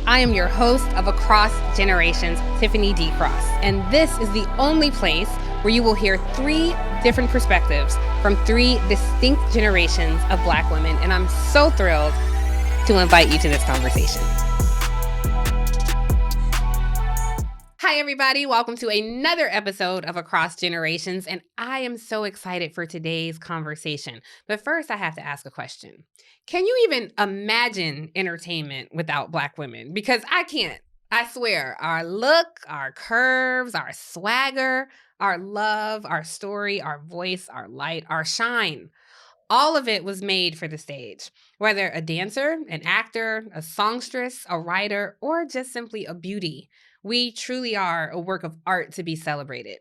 I am your host of Across Generations, Tiffany D. Cross, and this is the only place where you will hear 3 different perspectives from 3 distinct generations of Black women, and I'm so thrilled to invite you to this conversation. Hi, everybody. Welcome to another episode of Across Generations, and I am so excited for today's conversation. But first, I have to ask a question. Can you even imagine entertainment without Black women? Because I can't. I swear, our look, our curves, our swagger, our love, our story, our voice, our light, our shine, all of it was made for the stage. Whether a dancer, an actor, a songstress, a writer, or just simply a beauty, we truly are a work of art to be celebrated.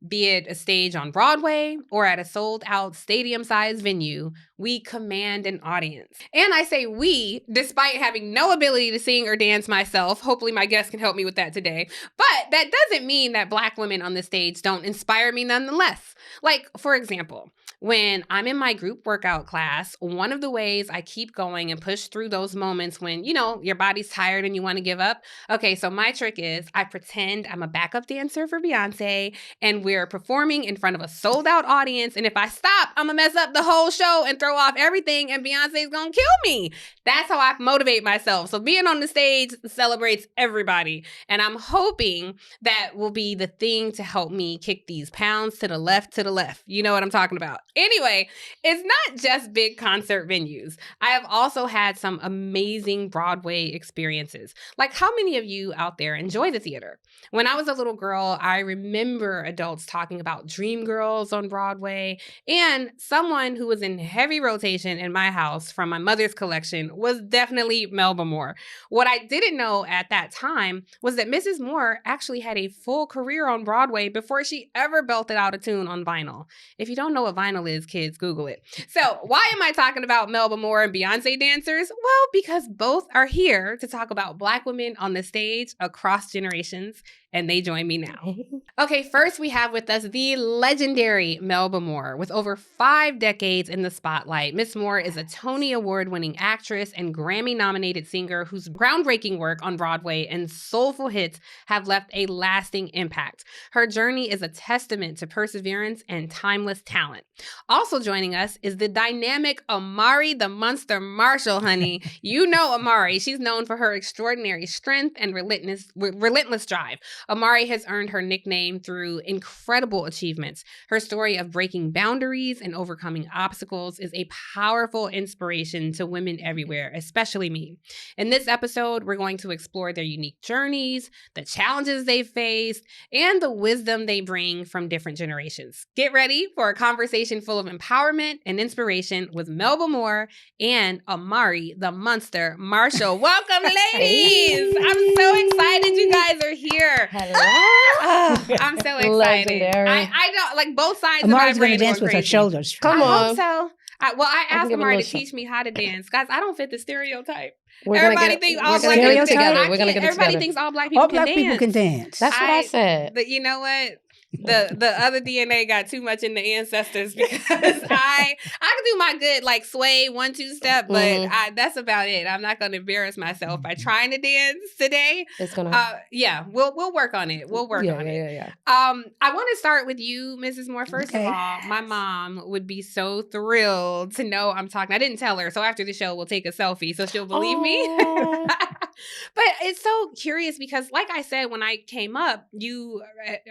Be it a stage on Broadway or at a sold-out stadium-sized venue, we command an audience. And I say we, despite having no ability to sing or dance myself. Hopefully my guest can help me with that today. But that doesn't mean that Black women on the stage don't inspire me nonetheless. Like, for example, when I'm in my group workout class, one of the ways I keep going and push through those moments when, your body's tired and you want to give up. Okay, so my trick is I pretend I'm a backup dancer for Beyonce and we're performing in front of a sold out audience. And if I stop, I'm going to mess up the whole show and throw off everything and Beyonce's going to kill me. That's how I motivate myself. So being on the stage celebrates everybody. And I'm hoping that will be the thing to help me kick these pounds to the left. You know what I'm talking about. Anyway, it's not just big concert venues. I have also had some amazing Broadway experiences. Like, how many of you out there enjoy the theater? When I was a little girl, I remember adults talking about Dreamgirls on Broadway, and someone who was in heavy rotation in my house from my mother's collection was definitely Melba Moore. What I didn't know at that time was that Mrs. Moore actually had a full career on Broadway before she ever belted out a tune on vinyl. If you don't know what vinyl is, kids, Google it. So why am I talking about Melba Moore and Beyonce dancers? Well, because both are here to talk about Black women on the stage across generations, and they join me now. Okay, first we have with us the legendary Melba Moore. With over 5 decades in the spotlight, Miss Moore is a Tony Award-winning actress and Grammy-nominated singer whose groundbreaking work on Broadway and soulful hits have left a lasting impact. Her journey is a testament to perseverance and timeless talent. Also joining us is the dynamic Omari the Monster Marshall, honey. You know Amari. She's known for her extraordinary strength and relentless drive. Amari has earned her nickname through incredible achievements. Her story of breaking boundaries and overcoming obstacles is a powerful inspiration to women everywhere, especially me. In this episode, we're going to explore their unique journeys, the challenges they faced, and the wisdom they bring from different generations. Get ready for a conversation full of empowerment and inspiration with Melba Moore and Amari the Monster Marshall. Welcome, ladies! I'm so excited you guys are here. Hello. I'm so excited. Legendary. I don't like both sides Amari's of my brain going to dance with her shoulders. Come I on. hope so. I asked give a Amari to little teach me how to dance. Guys, I don't fit the stereotype. We're Everybody gonna thinks get all it black people together. can We're gonna get it Everybody together. thinks all black people All can black dance. people can dance. That's what I said. But you know what? The other DNA got too much in the ancestors because I can do my good like sway 1-2 step, but that's about it. I'm not going to embarrass myself by trying to dance today. It's gonna. We'll work on it. We'll work on it. Yeah. I want to start with you, Mrs. Moore. First Okay. of all, my mom would be so thrilled to know I'm talking. I didn't tell her, so after the show, we'll take a selfie so she'll believe me. But it's so curious because, like I said, when I came up, you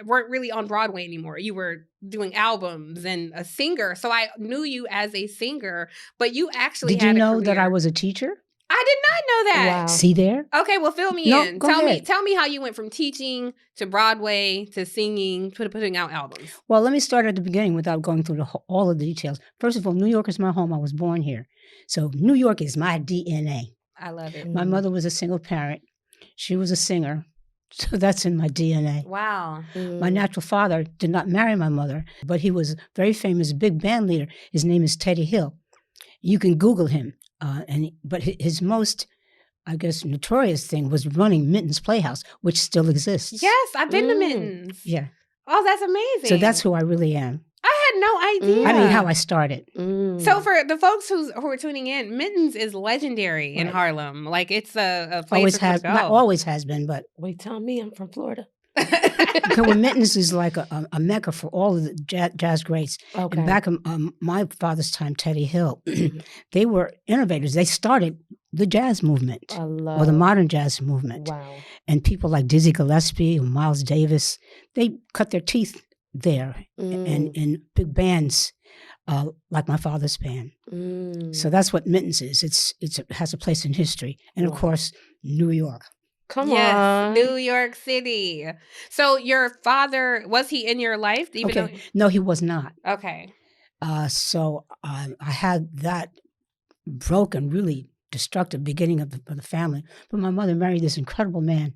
weren't really on Broadway anymore. You were doing albums and a singer. So I knew you as a singer, but you actually Did had you a know career. that I was a teacher? I did not know that. Wow. See there? Okay, well, fill me No, in. go Tell ahead. me how you went from teaching to Broadway to singing to putting out albums. Well, let me start at the beginning without going through all of the details. First of all, New York is my home. I was born here. So New York is my DNA. I love it. My mother was a single parent. She was a singer. So that's in my DNA. Wow. My natural father did not marry my mother, but he was a very famous big band leader. His name is Teddy Hill. You can Google him. But his most, I guess, notorious thing was running Minton's Playhouse, which still exists. Yes, I've been to Mittens. Yeah. Oh, that's amazing. So that's who I really am. I had no idea. I mean, how I started. So for the folks who are tuning in, Mittens is legendary in Harlem. Like it's a place Always for has, people to not go. always has been, but Wait, tell me I'm from Florida. because well, Mittens is like a mecca for all of the jazz greats. Okay. And back in my father's time, Teddy Hill, they were innovators. They started the jazz movement or the modern jazz movement. Wow. And people like Dizzy Gillespie or Miles Davis, they cut their teeth there and in big bands like my father's band. So that's what Mittens is. It has a place in history. And of course, New York. Come on. New York City. So your father, was he in your life? No, he was not. Okay. So I had that broken, really destructive beginning of the family. But my mother married this incredible man.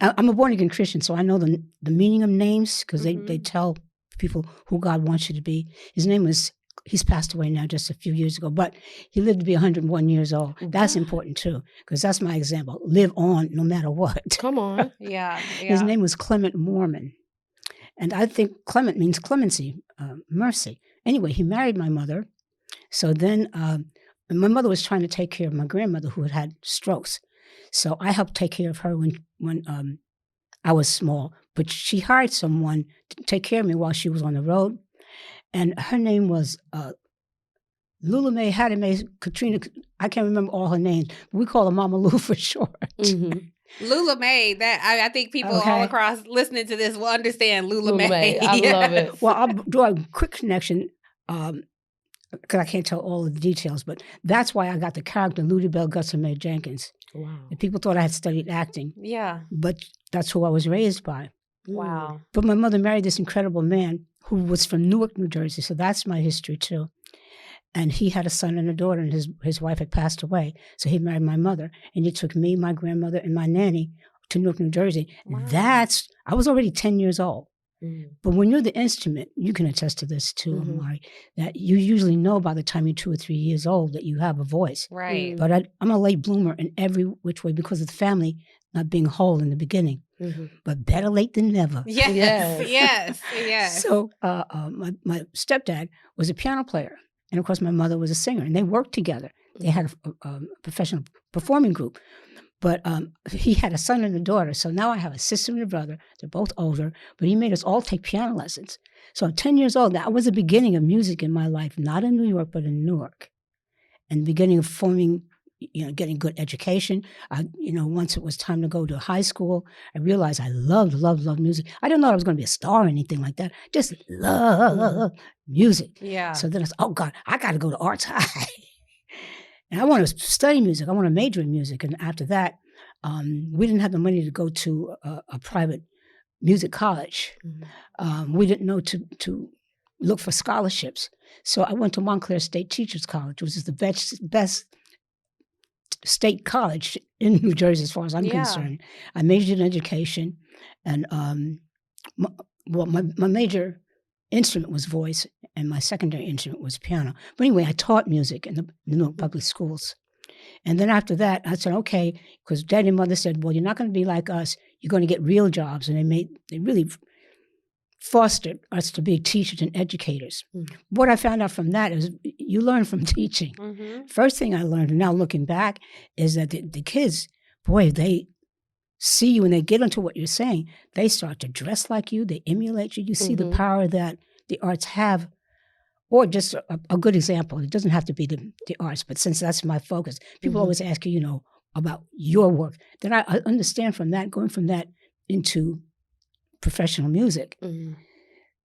I'm a born-again Christian, so I know the meaning of names because they tell people who God wants you to be. His name was, he's passed away now just a few years ago, but he lived to be 101 years old. That's important too, because that's my example. Live on no matter what. Come on. Yeah. His name was Clement Mormon. And I think Clement means clemency, mercy. Anyway, he married my mother. So then my mother was trying to take care of my grandmother who had strokes. So I helped take care of her when I was small. But she hired someone to take care of me while she was on the road. And her name was Lula Mae, Hattie Mae, Katrina. I can't remember all her names. But we call her Mama Lou for short. Lula Mae, that I think people all across listening to this will understand Lula Mae. I love it. Well, I'll draw a quick connection because I can't tell all of the details, but that's why I got the character Ludi Bell Gussie Mae Jenkins. Wow. And people thought I had studied acting. Yeah. But that's who I was raised by. Wow. But my mother married this incredible man who was from Newark, New Jersey, so that's my history too. And he had a son and a daughter, and his wife had passed away. So he married my mother, and he took me, my grandmother, and my nanny to Newark, New Jersey. Wow. I was already 10 years old. But when you're the instrument, you can attest to this too, Omari, that you usually know by the time you're 2 or 3 years old that you have a voice. Right. But I'm a late bloomer in every which way because of the family not being whole in the beginning. But better late than never. Yes. So my stepdad was a piano player. And of course, my mother was a singer. And they worked together. They had a professional performing group. But he had a son and a daughter. So now I have a sister and a brother. They're both older. But he made us all take piano lessons. So I'm 10 years old. That was the beginning of music in my life, not in New York, but in Newark. And the beginning of forming, getting good education. Once it was time to go to high school, I realized I loved music. I didn't know I was going to be a star or anything like that. Just love music. Yeah. So then I said, oh, God, I got to go to Arts High. And I want to study music. I want to major in music. And after that, we didn't have the money to go to a private music college. We didn't know to look for scholarships. So I went to Montclair State Teachers College, which is the best state college in New Jersey as far as I'm concerned. I majored in education. And my major instrument was voice, and my secondary instrument was piano. But anyway, I taught music in the Newark public schools. And then after that, I said, okay, because Daddy and Mother said, well, you're not going to be like us. You're going to get real jobs. And they really fostered us to be teachers and educators. What I found out from that is you learn from teaching. First thing I learned, and now looking back, is that the kids, boy, they see you and they get into what you're saying. They start to dress like you. They emulate you. You see the power that the arts have. Or just a good example. It doesn't have to be the arts, but since that's my focus, people always ask you, about your work. Then I understand from that, going from that into professional music,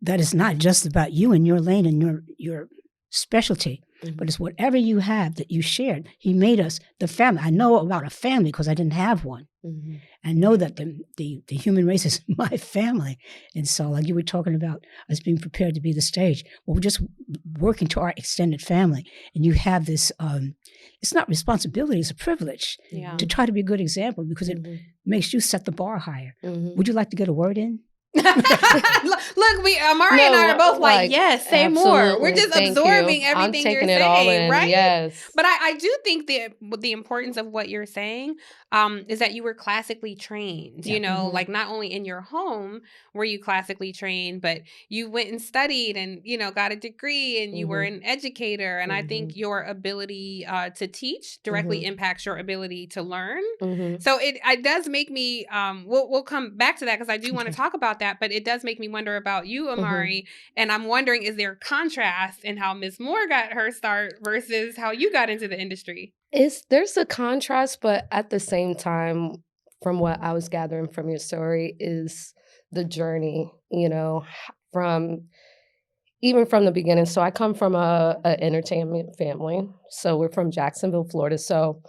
that it's not just about you and your lane and your specialty, but it's whatever you have that you shared. He made us the family. I know about a family because I didn't have one. I know that the human race is my family. And so like you were talking about us being prepared to be the stage. Well, we're just working to our extended family. And you have this, it's not responsibility, it's a privilege to try to be a good example because it makes you set the bar higher. Would you like to get a word in? Look, Amari and I are both like, yes, say more. We're just absorbing everything you're saying, all in, right? Yes. But I do think the importance of what you're saying is that you were classically trained, you know, like not only in your home were you classically trained, but you went and studied and, you know, got a degree and you were an educator. And I think your ability to teach directly impacts your ability to learn. So it does make me, we'll come back to that because I do want to talk about that, but it does make me wonder about you, Amari. And I'm wondering, is there a contrast in how Miss Moore got her start versus how you got into the industry? There's a contrast, but at the same time, from what I was gathering from your story, is the journey, you know, even from the beginning. So I come from a entertainment family. So we're from Jacksonville, Florida. So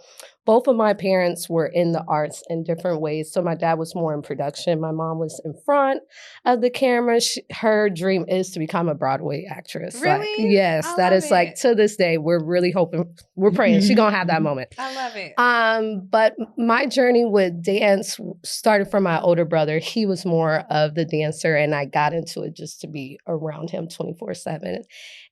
both of my parents were in the arts in different ways. So my dad was more in production. My mom was in front of the camera. Her dream is to become a Broadway actress. Really? Like, yes, that is like, to this day, we're really hoping, we're praying she's going to have that moment. I love it. But my journey with dance started from my older brother. He was more of the dancer, and I got into it just to be around him 24/7.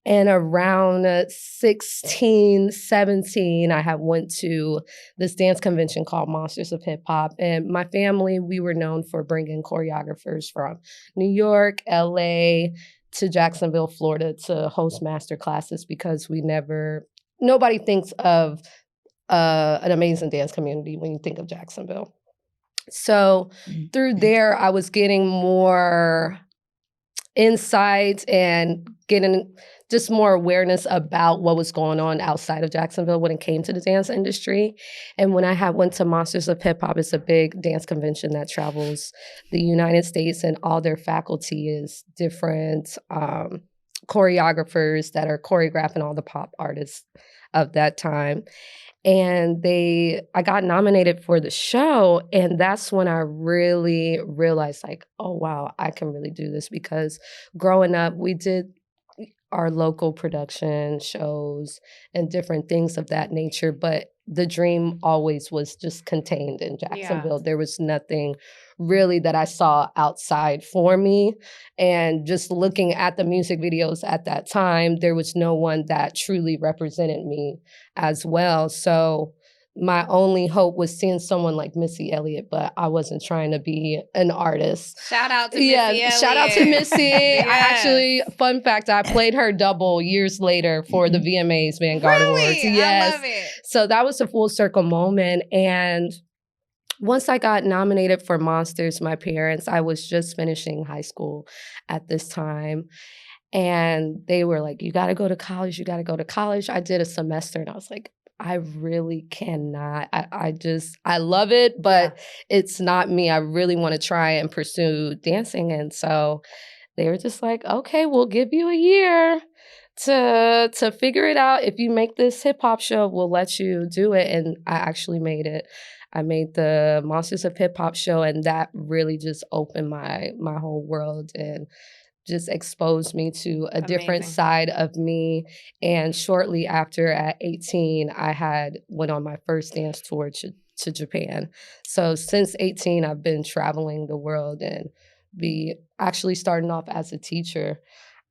And around 16, 17, I had went to this dance convention called Monsters of Hip Hop. And my family, we were known for bringing choreographers from New York, LA, to Jacksonville, Florida to host master classes because nobody thinks of an amazing dance community when you think of Jacksonville. So through there, I was getting more insight and getting just more awareness about what was going on outside of Jacksonville when it came to the dance industry. And when I went to Monsters of Hip Hop, it's a big dance convention that travels the United States, and all their faculty is different choreographers that are choreographing all the pop artists of that time. And I got nominated for the show, and that's when I really realized, like, oh, wow, I can really do this. Because growing up, we did our local production shows and different things of that nature, but the dream always was just contained in Jacksonville. There was nothing really that I saw outside for me. And just looking at the music videos at that time, there was no one that truly represented me as well. So my only hope was seeing someone like Missy Elliott, but I wasn't trying to be an artist. Shout out to Missy Elliott. Shout out to Missy. Yes. Fun fact, I played her double years later for the VMAs Vanguard Awards. Yes. I love it. So that was a full circle moment. And once I got nominated for Monsters, my parents, I was just finishing high school at this time. And they were like, you got to go to college. You got to go to college. I did a semester and I was like, I really cannot. I love it, but it's not me. I really want to try and pursue dancing. And so they were just like, okay, we'll give you a year to figure it out. If you make this hip hop show, we'll let you do it. And I actually made it. I made the Monsters of Hip Hop show, and that really just opened my whole world and just exposed me to a different side of me. And shortly after, at 18, I went on my first dance tour to Japan. So since 18, I've been traveling the world and actually starting off as a teacher.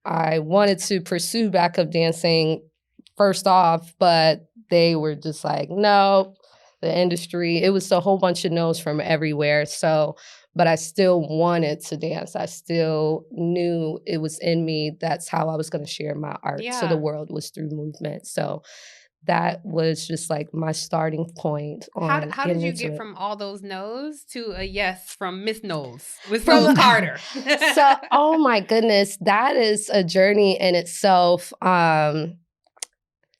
I wanted to pursue backup dancing first off, but they were just like, no, the industry. It was a whole bunch of no's from everywhere. But I still wanted to dance. I still knew it was in me. That's how I was going to share my art to the world, was through movement. So that was just like my starting point. How did you get from all those no's to a yes from Miss Knowles with Rose Carter? So, oh my goodness, that is a journey in itself.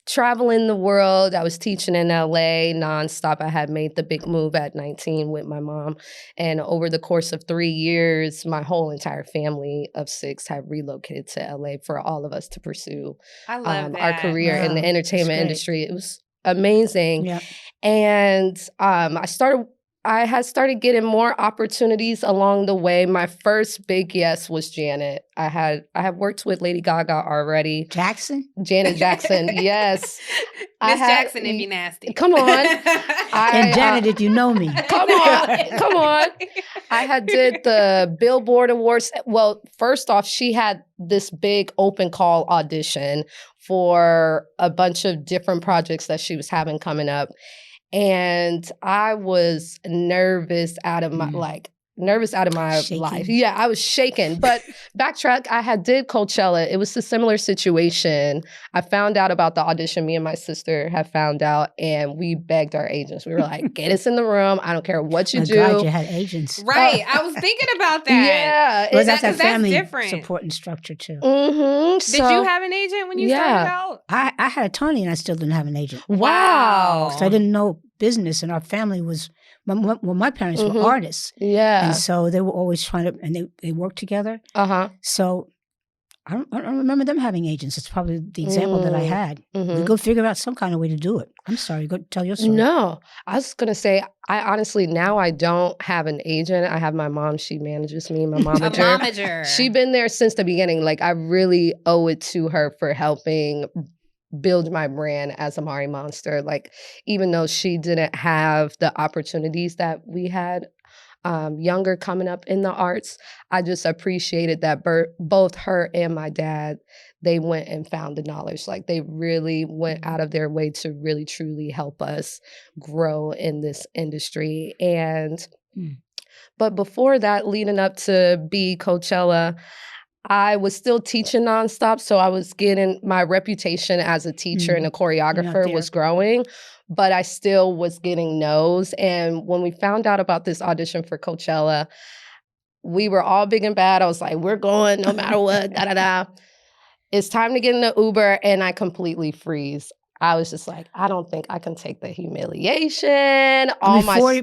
Traveling the world, I was teaching in LA nonstop. I had made the big move at 19 with my mom. And over the course of 3 years, my whole entire family of 6 had relocated to LA for all of us to pursue our career in the entertainment industry. It was amazing. Yeah. And I had started getting more opportunities along the way. My first big yes was Janet. I had worked with Lady Gaga already. Janet Jackson, yes. Miss Jackson, if you nasty. Come on. And Janet, if you know me. Come on. I had did the Billboard Awards. Well, first off, she had this big open call audition for a bunch of different projects that she was having coming up. And I was nervous out of my Shaking. life. Yeah, I was shaking. But backtrack, I had did Coachella. It was a similar situation. I found out about the audition. Me and my sister had found out, and we begged our agents. We were like, get us in the room. I don't care what you do. God, you had agents. Right. I was thinking about that. Yeah. Well, that's that 'cause that's family different. support and structure too. Did you have an agent when you started out? I had a Tony and I still didn't have an agent. Wow. So I didn't know business, and our family was, my parents were artists. Yeah. And so they were always trying to, and they worked together. So I don't remember them having agents. It's probably the example that I had. We go figure out some kind of way to do it. I'm sorry, go tell your story. No, I was going to say, I honestly, now I don't have an agent. I have my mom. She manages me, my momager. A momager. She's been there since the beginning. Like, I really owe it to her for helping build my brand as Amari Monster. Like, even though she didn't have the opportunities that we had younger coming up in the arts, I just appreciated that both her and my dad, they went and found the knowledge. Like, they really went out of their way to really truly help us grow in this industry. And but before that, leading up to be Coachella, I was still teaching nonstop, so I was getting my reputation as a teacher and a choreographer was growing, but I still was getting no's. And when we found out about this audition for Coachella, we were all big and bad. I was like, we're going no matter what, da-da-da. It's time to get in the Uber, and I completely freeze. I was just like, I don't think I can take the humiliation.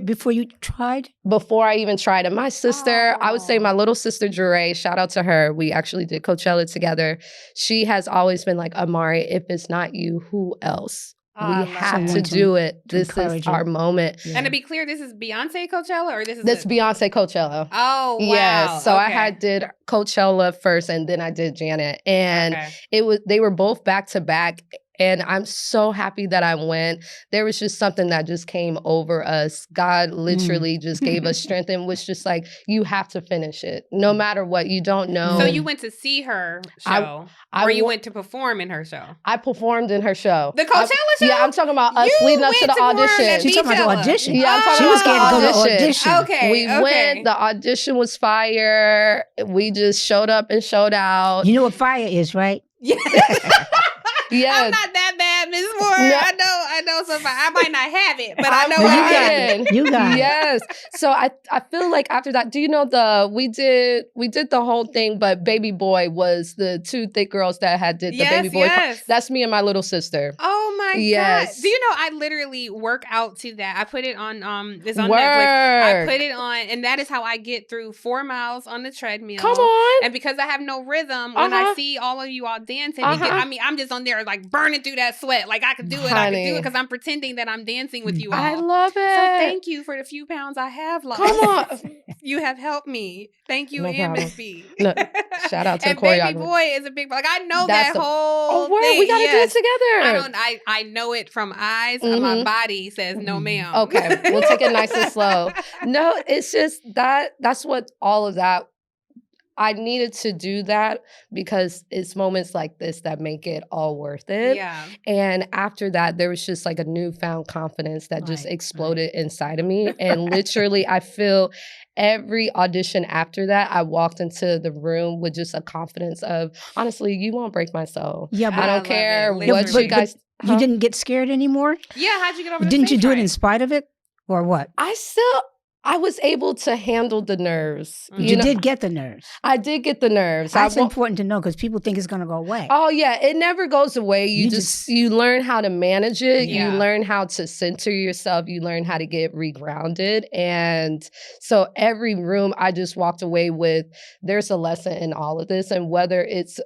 Before you tried? Before I even tried it. My sister, I would say my little sister, Jure, shout out to her. We actually did Coachella together. She has always been like, Amari, if it's not you, who else? We have to do it. This is our moment. Yeah. And to be clear, this is Beyonce Coachella, or this is Beyonce Coachella. Oh, wow. Yes. So I did Coachella first, and then I did Janet. And they were both back to back. And I'm so happy that I went. There was just something that just came over us. God literally just gave us strength and was just like, you have to finish it. No matter what, you don't know. So you went to see her show, or you went to perform in her show? I performed in her show. The Coachella show? Yeah, I'm talking about us leading up to the audition. She's talking about the audition. Yeah, I'm talking about the audition. Okay, we went. The audition was fire. We just showed up and showed out. You know what fire is, right? Yeah. Yeah. I'm not that bad, Ms. Moore. No. I know something. I might not have it, but I know what I am. You got it. Yes. So I feel like after that, do you know we did the whole thing, but Baby Boy was the two thick girls that had did the Baby Boy. Yes. That's me and my little sister. Oh my God. Do you know I literally work out to that? I put it on it's on Netflix. I put it on, and that is how I get through 4 miles on the treadmill. Come on. And because I have no rhythm, when I see all of you all dancing, I'm just on there like burning through that sweat. Like I could do it. I could do it because I'm pretending that I'm dancing with you all. I love it. So thank you for the few pounds I have lost. Come on. You have helped me. Thank you, and Miss B. No, shout out to and the choreographer. Baby Boy is a big, like I know that whole thing. We gotta do it together. I know it from eyes. My body says no, ma'am. Okay, we'll take it nice and slow. No, it's just that's what all of that. I needed to do that because it's moments like this that make it all worth it. Yeah. And after that, there was just like a newfound confidence that just exploded inside of me. And literally, I feel every audition after that, I walked into the room with just a confidence of, honestly, you won't break my soul. Yeah, but I don't care what you guys... You didn't get scared anymore? Yeah, how'd you get over Didn't you do it in spite of it? Or what? I was able to handle the nerves. You did get the nerves. I did get the nerves. That's important to know because people think it's going to go away. Oh, yeah. It never goes away. You learn how to manage it. Yeah. You learn how to center yourself. You learn how to get regrounded. And so every room I just walked away with, there's a lesson in all of this. And whether it's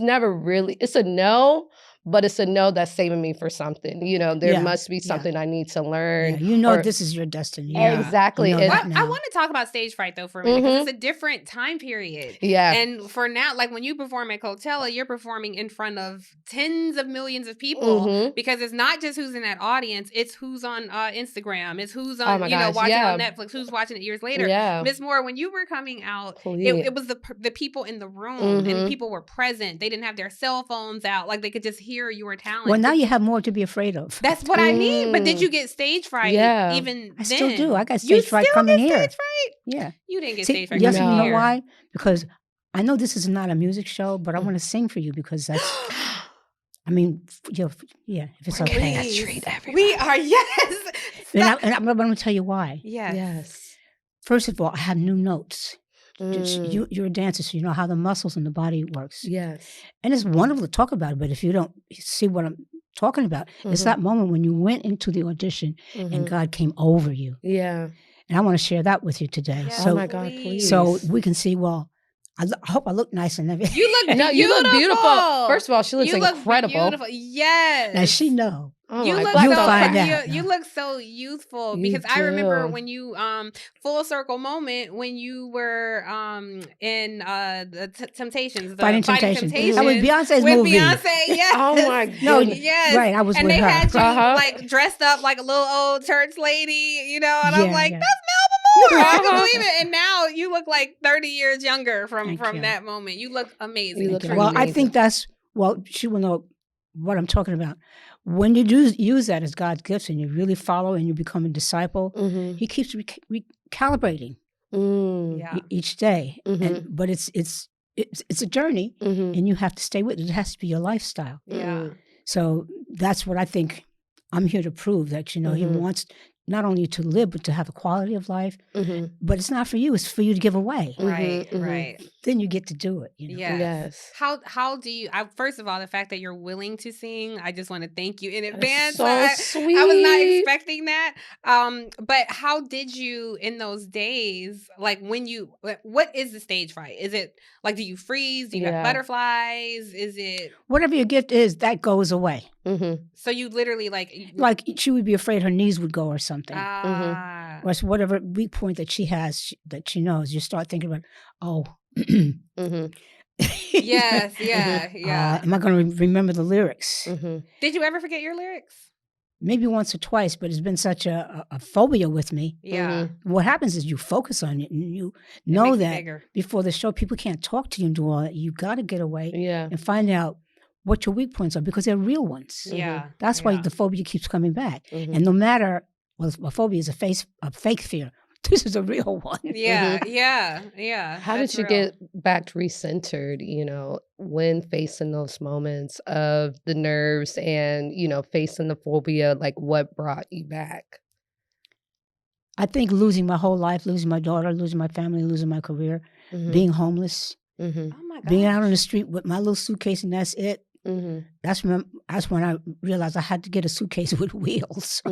never really, it's a no, but it's a no that's saving me for something. You know, there Yeah, must be yeah. something I need to Yeah, learn. you know or- this is your destiny. Yeah, Exactly. You know And- that I now. want to talk about stage fright though for a minute because it's a different time period. Yeah. And for now, like when you perform at Coachella, you're performing in front of tens of millions of people because it's not just who's in that audience, it's who's on Instagram, it's who's Oh on my watching gosh, on Netflix, who's watching it years later. Yeah. Miss Moore, when you were coming out, Please. it was the people in the room and people were present. They didn't have their cell phones out, like they could just hear your talent. Well, now you have more to be afraid of. That's what I mean. But did you get stage fright Yeah. even I then? still do. I got stage fright coming here. Stage fright? Yeah. You didn't get See, stage fright yes, coming you know here. why? Because I know this is not a music show, but I want to sing for you because that's. I mean, if it's okay. Let's treat everybody. We are, yes. And I'm going to tell you why. Yes. First of all, I have new notes. You're a dancer, so you know how the muscles in the body works. Yes. And it's wonderful to talk about it, but if you don't see what I'm talking about, it's that moment when you went into the audition and God came over you. Yeah. And I want to share that with you today. Yes, So, oh my God, please. So we can see, well, I hope I look nice and everything. You look beautiful. No, you look beautiful. First of all, she looks incredible. Beautiful. Yes. Now she know. Oh you my look God. You'll so find out. you look so youthful You because I remember do. when you full circle moment when you were in the Temptations, the Fighting Temptations. Temptations. That was Beyonce's with movie. Beyonce, yes. Oh my No, goodness. yes. right, I was and with they her. had you Uh-huh. like dressed up like a little old church lady, you know, and I'm Yeah, like, yeah. that's Melba Moore. I can Uh-huh. believe it. And now you look like 30 years younger from Thank you. that moment. You look amazing. You look Well, I amazing. think that's, she will know what I'm talking about. When you do use that as God's gifts and you really follow and you become a disciple, He keeps recalibrating Yeah. each day. But it's a journey, and you have to stay with it. It has to be your lifestyle. Yeah. So that's what I think I'm here to prove, that, you know, He wants not only to live, but to have a quality of life. But it's not for you, it's for you to give away. Right, right. Then you get to do it. You know? Yes. How do you, first of all, the fact that you're willing to sing, I just want to thank you in advance. So sweet. I was not expecting that. But how did you in those days, like what is the stage fright? Is it like, do you freeze? Do you have butterflies? Is it? Whatever your gift is, that goes away. So you literally like she would be afraid her knees would go or something. Ah. Or whatever weak point that she has, that she knows, you start thinking about, Yes, yeah. Am I going to remember the lyrics? Did you ever forget your lyrics? Maybe once or twice, but it's been such a phobia with me. Yeah. What happens is you focus on it and you It know makes it that bigger. before the show, people can't talk to you and do all that. You got to get away Yeah. and find out what your weak points are, because they're real ones. Yeah. That's why the phobia keeps coming back. And no matter, well, a phobia is a fake fear. This is a real one. Yeah. How That's did you real. get back recentered, you know, when facing those moments of the nerves and, you know, facing the phobia? Like, what brought you back? I think losing my whole life, losing my daughter, losing my family, losing my career, being homeless, Oh my God. being out on the street with my little suitcase and that's it. That's when I realized I had to get a suitcase with wheels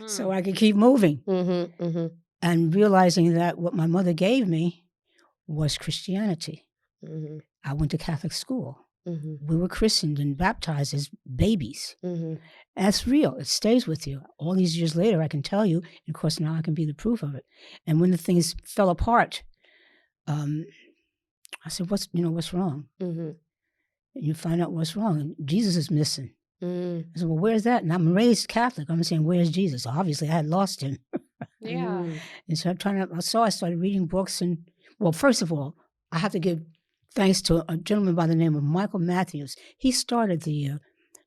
so I could keep moving. And realizing that what my mother gave me was Christianity. I went to Catholic school. We were christened and baptized as babies. That's real. It stays with you. All these years later, I can tell you, and of course now I can be the proof of it. And when the things fell apart, I said, what's wrong? And you find out what's wrong. And Jesus is missing. I said, well, where's that? And I'm raised Catholic. I'm saying, where's Jesus? Obviously, I had lost him. Yeah. And so I started reading books. And, well, first of all, I have to give thanks to a gentleman by the name of Michael Matthews. He started the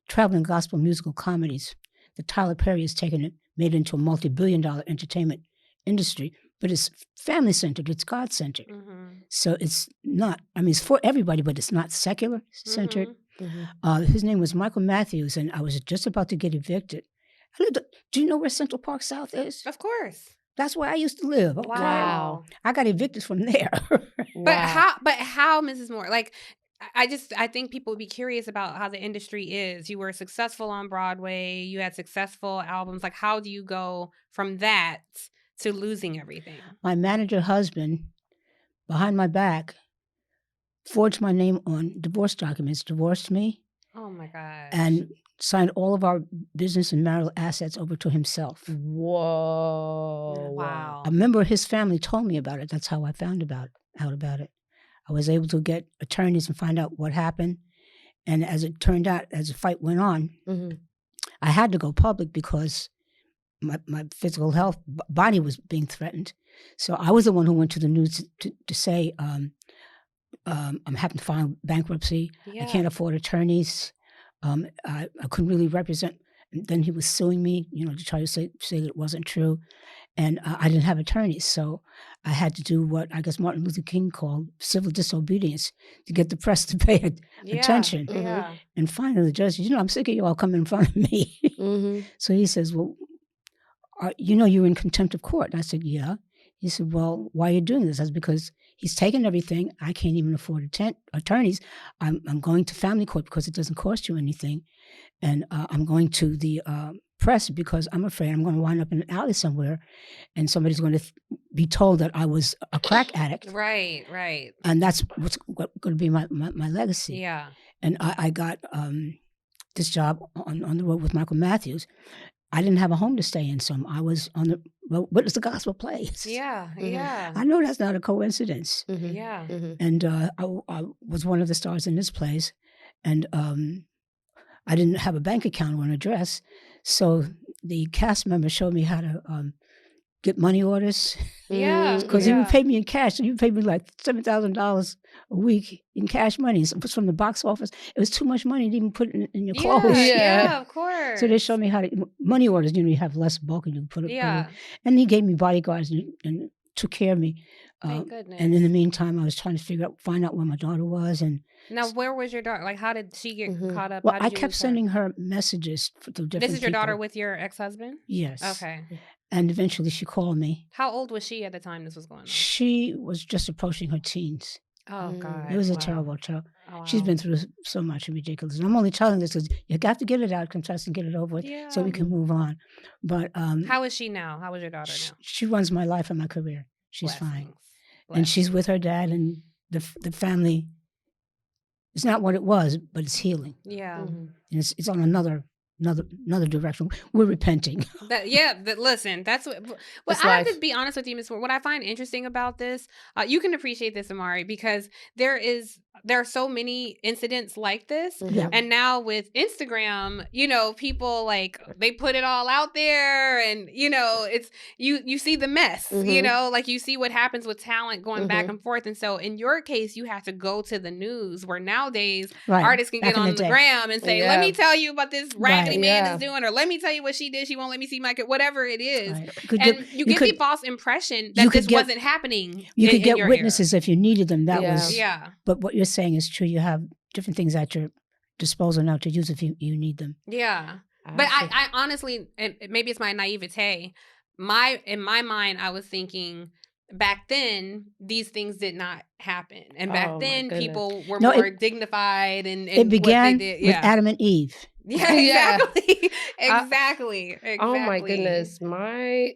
traveling gospel musical comedies that Tyler Perry has taken it, made it into a multi-billion-dollar entertainment industry. But it's family-centered. It's God-centered. So it's not, it's for everybody, but it's not secular-centered. His name was Michael Matthews, and I was just about to get evicted. Do you know where Central Park South is? Of course. That's where I used to live. Okay? Wow. I got evicted from there. But how, Mrs. Moore? Like, I think people would be curious about how the industry is. You were successful on Broadway. You had successful albums. Like, how do you go from that to losing everything? My manager husband, behind my back, forged my name on divorce documents, divorced me, Oh my gosh. and signed all of our business and marital assets over to himself. Whoa. Wow. A member of his family told me about it. That's how I found out about it. I was able to get attorneys and find out what happened. And as it turned out, as the fight went on, I had to go public because my physical health body was being threatened. So I was the one who went to the news to say, I'm having to file bankruptcy. Yeah. I can't afford attorneys. I couldn't really represent. And then he was suing me, to try to say that it wasn't true. And I didn't have attorneys. So I had to do what I guess Martin Luther King called civil disobedience to get the press to pay attention. Yeah. And finally the judge said, I'm sick of you all coming in front of me. So he says, well, you're in contempt of court. And I said, yeah. He said, well, why are you doing this? That's because he's taken everything. I can't even afford attorneys. I'm going to family court because it doesn't cost you anything. And I'm going to the press because I'm afraid I'm going to wind up in an alley somewhere and somebody's going to be told that I was a crack addict. Right. And that's what's going to be my legacy. Yeah. And I got this job on the road with Michael Matthews. I didn't have a home to stay in, so I was on the road. What is the gospel place? Yeah. I know that's not a coincidence. Yeah. And I was one of the stars in this place, and I didn't have a bank account or an address, so the cast member showed me how to get money orders. Yeah. Because he would pay me in cash. So he would pay me like $7,000 a week in cash money. So it was from the box office. It was too much money to even put in your clothes. Yeah, of course. So they showed me how to, money orders, you have less bulk and you put it. Yeah. And he gave me bodyguards and took care of me. Thank goodness. And in the meantime, I was trying to find out where my daughter was. And now, where was your daughter? Like, how did she get caught up? Well, I kept sending her messages to different This is your people. daughter with your ex-husband? Yes. Okay. And eventually she called me. How old was she at the time this was going on? She was just approaching her teens. Oh, God. It was a terrible child. Oh, wow. She's been through so much ridiculous. And I'm only telling this because you got to get it out, confess, and get it over with so we can move on. But how is she now? How is your daughter now? She runs my life and my career. She's Blessings. fine. And she's with her dad, and the family is not what it was, but it's healing. Yeah. And it's on another direction. We're repenting. Listen, that's what. Well, I have to be honest with you, Ms. Moore. What I find interesting about this, you can appreciate this, Amari, because there are so many incidents like this, and now with Instagram, people like they put it all out there, and it's you see the mess, like you see what happens with talent going back and forth, and so in your case, you have to go to the news where nowadays artists can get on the gram and say, "Let me tell you about this raggedy man is doing," or "Let me tell you what she did. She won't let me see my kid," whatever it is. And you get the false impression that this wasn't happening. You could get witnesses if you needed them. That was But what you're saying is true. You have different things at your disposal now to use if you need them. Yeah. But I honestly, and maybe it's my naivete, in my mind, I was thinking back then, these things did not happen. And back then, people were more dignified. And it began what they did. with Adam and Eve. Yeah, exactly. Exactly. Oh my goodness. My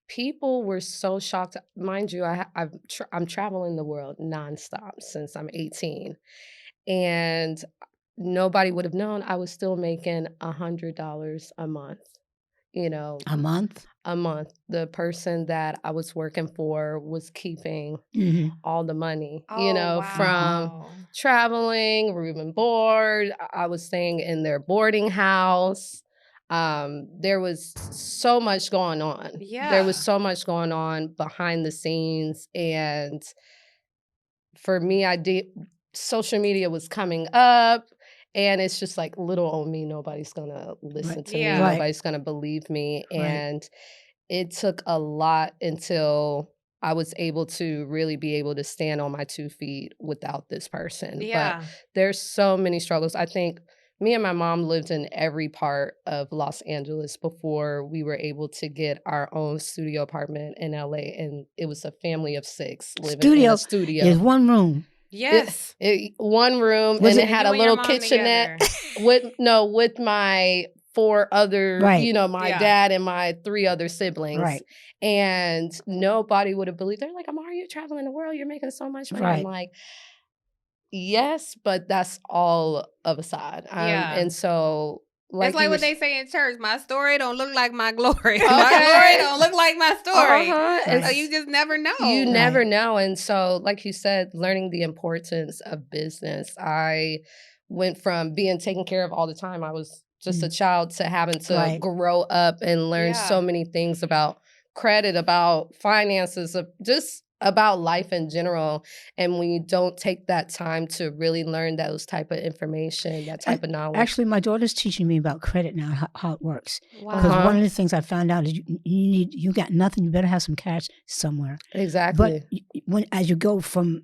people were so shocked. Mind you, I'm traveling the world nonstop since I'm 18. And nobody would have known I was still making $100 a month. A month? A month. The person that I was working for was keeping all the money, from traveling, room and board. I was staying in their boarding house. There was so much going on. Yeah. There was so much going on behind the scenes. And for me, social media was coming up. And it's just like little old me, nobody's gonna listen to me, nobody's gonna believe me. And it took a lot until I was able to really be able to stand on my 2 feet without this person. Yeah. But there's so many struggles. I think me and my mom lived in every part of Los Angeles before we were able to get our own studio apartment in LA. And it was a family of 6 living in a studio. There's one room. Yes. One room, and it had a little kitchenette with my 4 other, my dad and my 3 other siblings. Right. And nobody would have believed. They're like, Amari, you're traveling the world. You're making so much money. I'm like, Yes, but that's all of a side. Yeah. And so, like It's like you what were they say in church. My story don't look like my glory. My Okay. glory don't look like my story. Uh-huh. Right. So you just never know. You Right. never know. And so, like you said, learning the importance of business. I went from being taken care of all the time. I was just a child to having to Right. grow up and learn Yeah. so many things about credit, about finances, just about life in general. And when you don't take that time to really learn those type of information, that type of knowledge. Actually, my daughter's teaching me about credit now, how it works. Because Uh-huh. one of the things I found out is you got nothing, you better have some cash somewhere. Exactly. But as you go from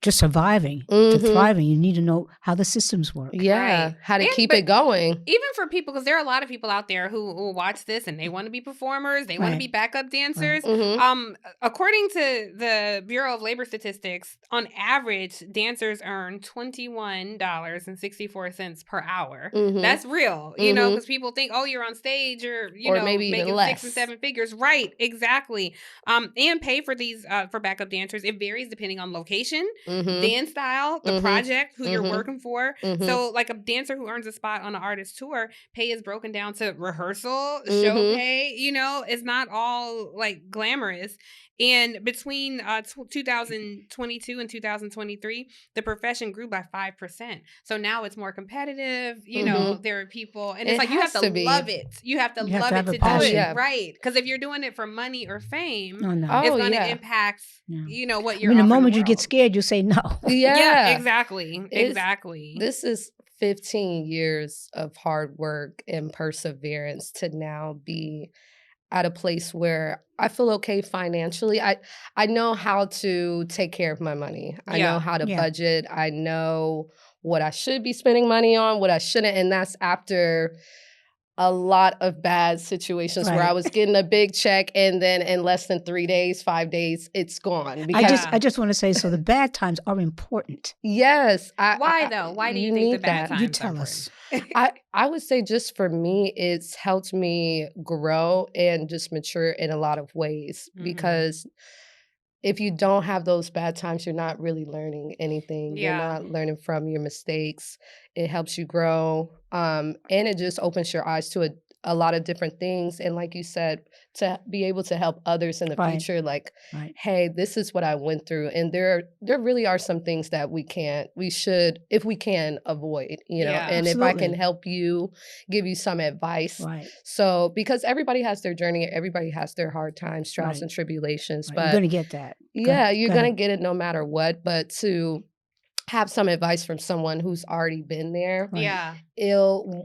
just surviving to Mhm. thriving, you need to know how the systems work. Yeah, Right. how to And- keep but it going. Even for people, because there are a lot of people out there who will watch this and they want to be performers, they want to Right. be backup dancers. Mhm. According to the Bureau of Labor Statistics, on average, dancers earn $21.64 per hour. Mhm. That's real, you know, Mhm. because people think, oh, you're on stage, or Or maybe even making less. 6 and 7 figures. Right, exactly. And pay for these for backup dancers. It varies depending on location, Mhm. dance style, the Mhm. project, who you're Mhm. working for. Mhm. So, like a dancer who earns a spot on an artist tour, pay is broken down to rehearsal, show Mhm. pay. You know, it's not all like glamorous. And between 2022 and 2023, the profession grew by 5%. So now it's more competitive. You know, there are people, and it's It like you have has to to be. love it. You have to You have love to it have a to do passion. it, Yeah. right? Because if you're doing it for money or fame, No, no. it's Oh, going to yeah. impact, Yeah. you know, what I you're. mean, the offering moment you get world. scared, you say no. Yeah, exactly. It's- Exactly. This is 15 years of hard work and perseverance to now be at a place where I feel okay financially. I know how to take care of my money. I know Yeah. how to Yeah. budget. I know what I should be spending money on, what I shouldn't, and that's after a lot of bad situations where I Right. was getting a big check and then in less than 3 days, 5 days, it's gone. Because I just want to say, so the bad times are important. yes, Why though? Why do you think the need bad that. times You are tell important? us. I would say just for me, it's helped me grow and just mature in a lot of ways Mhm. because if you don't have those bad times, you're not really learning anything. You're Yeah. not learning from your mistakes. It helps you grow. And it just opens your eyes to a lot of different things. And like you said, to be able to help others in the Right. future, like, Right. hey, this is what I went through. And there really are some things that we should, if we can, avoid, you know. Yeah. And if I can Absolutely. help you, give you some advice. Right. So, because everybody has their journey, everybody has their hard times, trials Right. and tribulations. Right. But You're going to get that. yeah, you're Go going to ahead. get it no matter what. But to have some advice from someone who's already been there, Right. Yeah.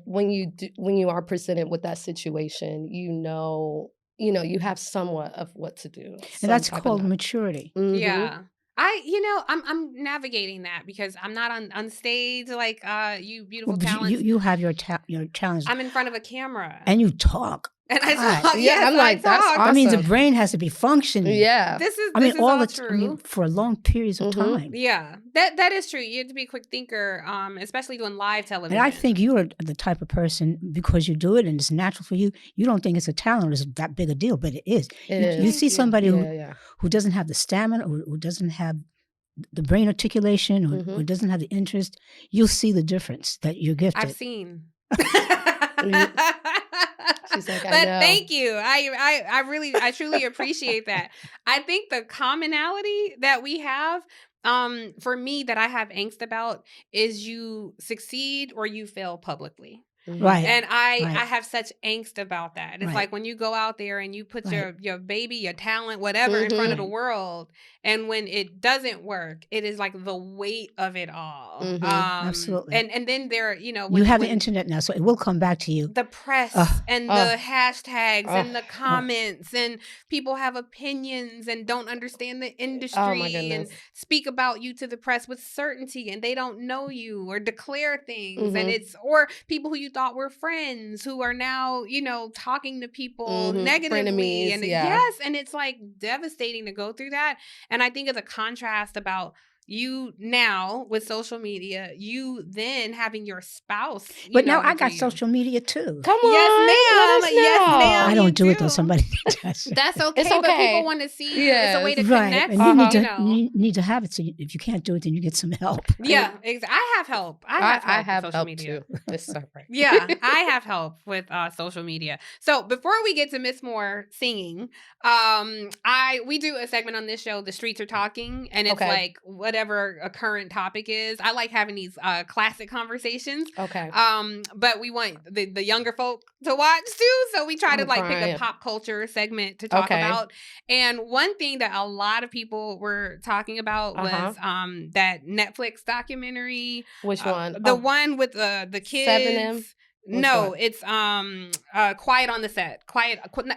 when you are presented with that situation, you have somewhat of what to do. And that's called maturity. Yeah. I'm navigating that because I'm not on stage like you beautiful Well, but talents. you have your challenge. I'm in front of a camera. And you talk. And I God. talk. Yeah, Yes, I'm like, I that's talk. That means the awesome. brain has to be functioning. Yeah. This is I mean, all all true. I mean, for long periods of time. Yeah, that is true. You have to be a quick thinker, especially doing live television. And I think you are the type of person, because you do it and it's natural for you, you don't think it's a talent or it's that big a deal, but it is. It You is. see Thank you. somebody Yeah. who doesn't have the stamina or who doesn't have the brain articulation or doesn't have the interest, you'll see the difference that you're gifted. I've seen. She's like, I But know. thank you. I truly appreciate that. I think the commonality that we have, for me, that I have angst about is you succeed or you fail publicly. Right. And I Right. have such angst about that. It's Right. like when you go out there and you put Right. your baby, your talent, whatever in front of the Right. world, and when it doesn't work, it is like the weight of it all. Absolutely. And then there, You have the internet now, so it will come back to you. the press and the hashtags and the comments, and people have opinions and don't understand the industry Oh my and goodness. speak about you to the press with certainty, and they don't know you or declare things, and it's or people who you thought were friends who are now, talking to people negatively, Frenemies, and yeah. yes, and it's like devastating to go through that. And I think it's a contrast about you now with social media, you then having your spouse. But now know, I got do you. social media too. Come Yes, on, let ma'am. us Yes, know. ma'am. I you don't do it do. though. Somebody does. That's okay, It's but people okay. want to see you. It's a way to Right, connect. and you need to You know. need to have it. So if you can't do it, then you get some help. Yeah, I have help. I have help I with have social help media. too this summer. Yeah, I have help with social media. So before we get to Miss Moore singing, we do a segment on this show, The Streets Are Talking, and it's Okay. like whatever a current topic is. I like having these classic conversations. Okay. But we want the younger folk to watch too, so we try to I'm like pick a crying. pop culture segment to talk Okay. about. And one thing that a lot of people were talking about was that Netflix documentary. Which one? The one with the kids. 7M? Which No, one? it's Quiet on the Set.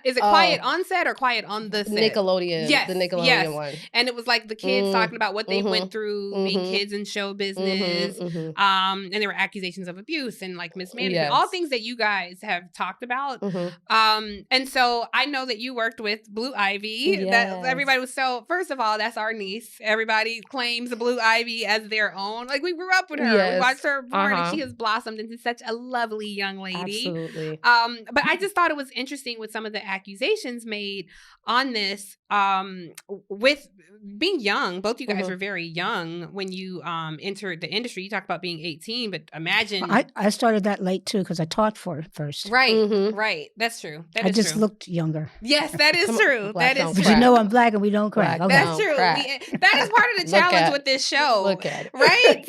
Is it Quiet on Set or Quiet on the Set? Nickelodeon. Yes, The Nickelodeon yes. one. And it was like the kids talking about what they went through being kids in show business. And there were accusations of abuse and like mismanagement, all things that you guys have talked about. And so I know that you worked with Blue Ivy. That everybody was so. First of all, that's our niece. Everybody claims Blue Ivy as their own. Like we grew up with her. We watched her born, and she has blossomed into such a lovely young lady. Absolutely. But I just thought it was interesting with some of the accusations made on this. With being young, both you guys were very young when you entered the industry. You talked about being 18, but imagine I started that late too because I taught for it first. Right, right. That's true. I just looked younger. Yes, that is true. That is But true. you know I'm black and we don't crack. Okay. That's true. That is part of the challenge with this show. Look at it. Right?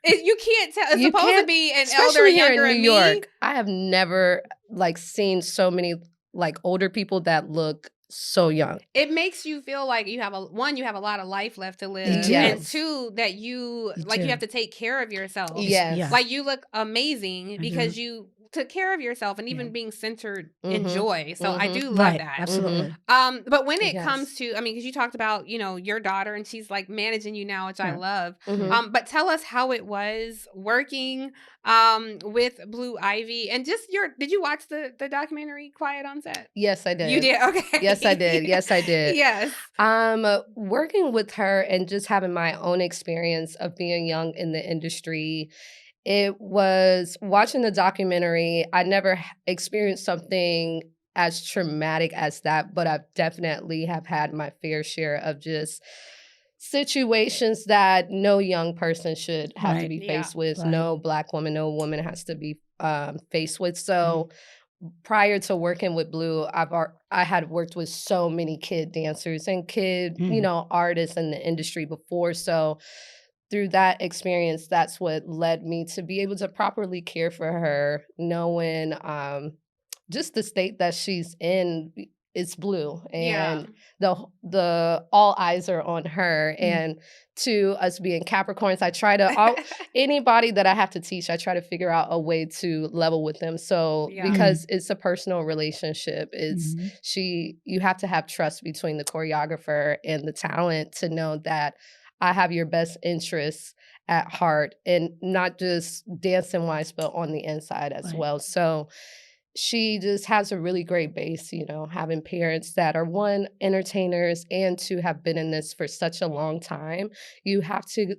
You can't tell. It's supposed to be an elder and younger in in New York. me. I have never like seen so many like older people that look so young. It makes you feel like you have a lot of life left to live, Yes. and two, that you have to take care of yourself. Yes. Yeah. Like you look amazing because you took care of yourself and even being centered in joy. So I do love that. Absolutely. But when it comes to, because you talked about, your daughter and she's like managing you now, which I love. But tell us how it was working with Blue Ivy and just did you watch the documentary Quiet on Set? Yes, I did. You did? Okay. Yes, I did. Yes, I did. Yes. Working with her and just having my own experience of being young in the industry, it was watching the documentary. I never experienced something as traumatic as that, but I've definitely have had my fair share of just situations that no young person should have to be faced with. Right. No Black woman, no woman has to be faced with. So prior to working with Blue, I had worked with so many kid dancers and kid, artists in the industry before. So through that experience, that's what led me to be able to properly care for her, knowing just the state that she's in. It's Blue, and the all eyes are on her. And to us being Capricorns, I try to anybody that I have to teach, I try to figure out a way to level with them. So because it's a personal relationship, it's you have to have trust between the choreographer and the talent to know that I have your best interests at heart, and not just dancing wise, but on the inside as well. So she just has a really great base, having parents that are one, entertainers, and two, have been in this for such a long time. You have to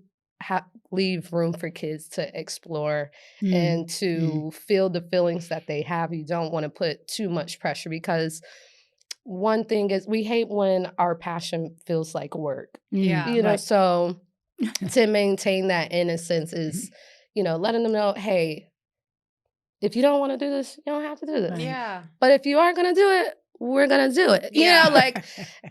leave room for kids to explore and to feel the feelings that they have. You don't want to put too much pressure, because one thing is we hate when our passion feels like work. So to maintain that innocence is, letting them know, hey, if you don't want to do this, you don't have to do this. Yeah. But if you are going to do it, we're going to do it.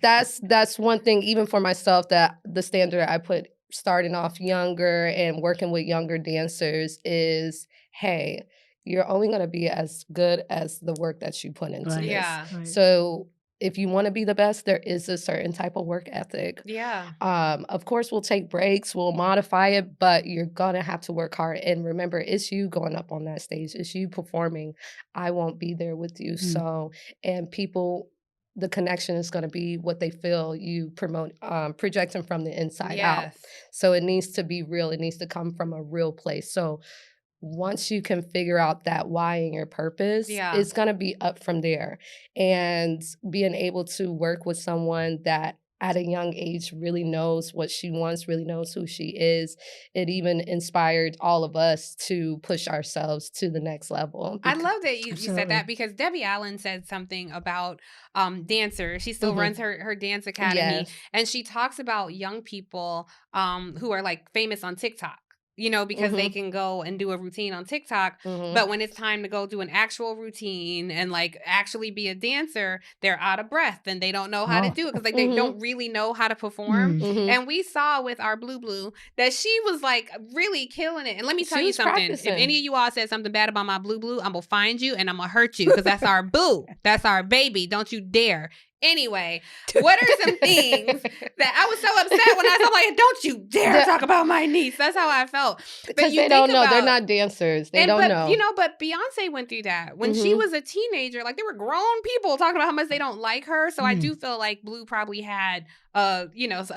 That's one thing, even for myself, that the standard I put starting off younger and working with younger dancers is, hey, you're only going to be as good as the work that you put into this. Yeah. So if you want to be the best, there is a certain type of work ethic. Yeah. Of course, we'll take breaks, we'll modify it, but you're going to have to work hard. And remember, it's you going up on that stage. It's you performing. I won't be there with you. So, and people, the connection is going to be what they feel you promote, projecting from the inside out. So it needs to be real. It needs to come from a real place. So once you can figure out that why and your purpose, it's going to be up from there. And being able to work with someone that at a young age really knows what she wants, really knows who she is. It even inspired all of us to push ourselves to the next level. I love that you said Absolutely. that, because Debbie Allen said something about dancers. She still Mhm. runs her dance academy, Yes. and she talks about young people who are like famous on TikTok. Because they Mhm. can go and do a routine on TikTok, Mhm. but when it's time to go do an actual routine and like actually be a dancer, they're out of breath and they don't know how to Oh. do it because like they Mhm. don't really know how to perform. Mm. Mhm. And we saw with our Blue that she was like really killing it. And let me tell She you was something. practicing. If any of you all said something bad about my Blue, I'm gonna find you and I'm gonna hurt you because that's our boo. That's our baby. Don't you dare. Anyway, what are some things that I was so upset when I'm like, don't you dare talk about my niece. That's how I felt. But Because you they think don't know. They're about, not dancers. They don't but know. but Beyonce went through that when she Mhm. was a teenager. Like there were grown people talking about how much they don't like her. So I do feel like Blue probably had a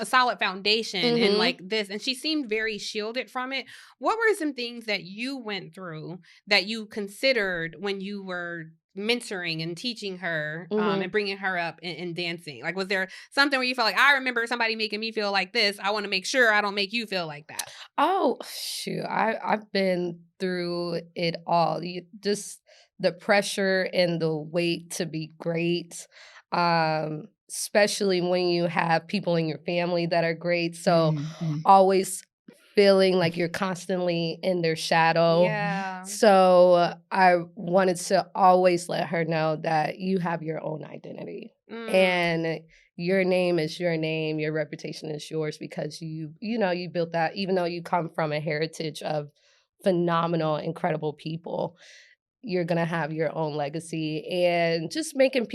solid foundation in Mhm. like this, and she seemed very shielded from it. What were some things that you went through that you considered when you were mentoring and teaching her Mhm. and bringing her up in dancing? Like, was there something where you felt like, I remember somebody making me feel like this, I want to make sure I don't make you feel like that? Oh, shoot. I've been through it all. Just the pressure and the weight to be great. Especially when you have people in your family that are great. So always feeling like you're constantly in their shadow. Yeah. So I wanted to always let her know that you have your own identity. And your name is your name, your reputation is yours because you built that, even though you come from a heritage of phenomenal, incredible people, you're gonna have your own legacy. And just making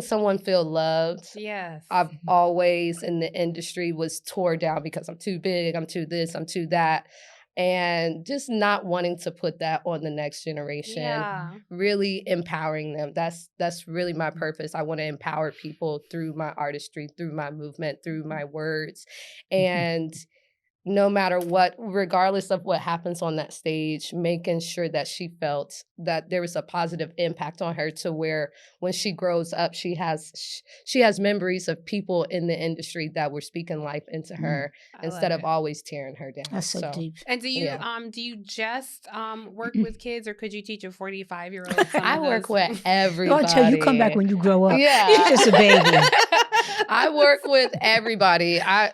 someone feel loved. Yes. I've always in the industry was tore down because I'm too big, I'm too this, I'm too that. And just not wanting to put that on the next generation, Yeah. really empowering them. That's really my purpose. I want to empower people through my artistry, through my movement, through my words. And no matter what, regardless of what happens on that stage, making sure that she felt that there was a positive impact on her to where when she grows up, she has memories of people in the industry that were speaking life into her instead of always tearing her down. That's so deep. And do you yeah. do you just work with kids, or could you teach a 45-year-old some I of work those? with everybody. Don't tell you come back when you grow up. Yeah. You're just a baby. I work with everybody. I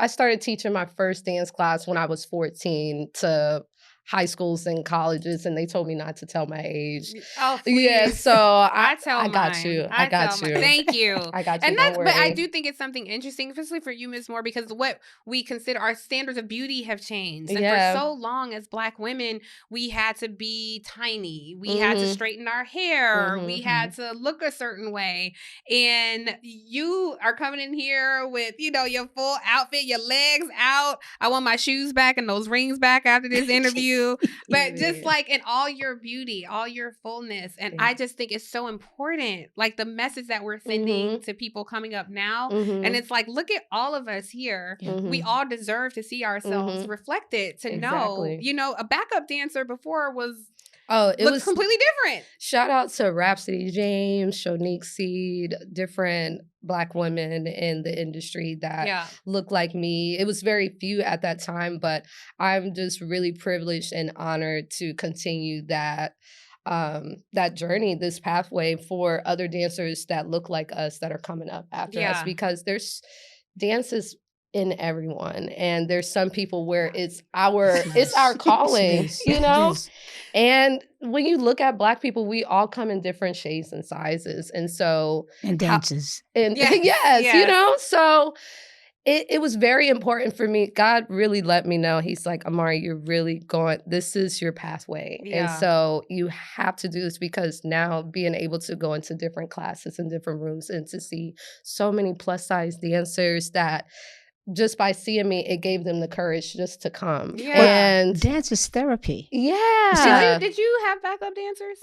started teaching my first dance class when I was 14 to high schools and colleges, and they told me not to tell my age. Oh, please. Yeah, so I tell got mine. you. I got tell you. mine. Thank you. I got you. And Don't that's, but I worry. do think it's something interesting, especially for you, Miss Moore, because what we consider our standards of beauty have changed. And Yeah. for so long as Black women, we had to be tiny. We had to straighten our hair. We had to look a certain way. And you are coming in here with, your full outfit, your legs out. I want my shoes back and those rings back after this interview. But just like in all your beauty, all your fullness. And I just think it's so important, like the message that we're sending to people coming up now. And it's like, look at all of us here. We all deserve to see ourselves reflected, to know, a backup dancer before was it was completely different. Shout out to Rhapsody James, Shonique Seed, different Black women in the industry that look like me. It was very few at that time, but I'm just really privileged and honored to continue that journey, this pathway for other dancers that look like us that are coming up after us, because there's dances in everyone, and there's some people where it's our calling, and when you look at Black people, we all come in different shapes and sizes, and so dances, so it was very important for me. God really let me know. He's like, Amari, you're really this is your pathway. And so you have to do this, because now being able to go into different classes and different rooms and to see so many plus size dancers that just by seeing me, it gave them the courage just to come. And dance is therapy. Yeah. Did you have backup dancers?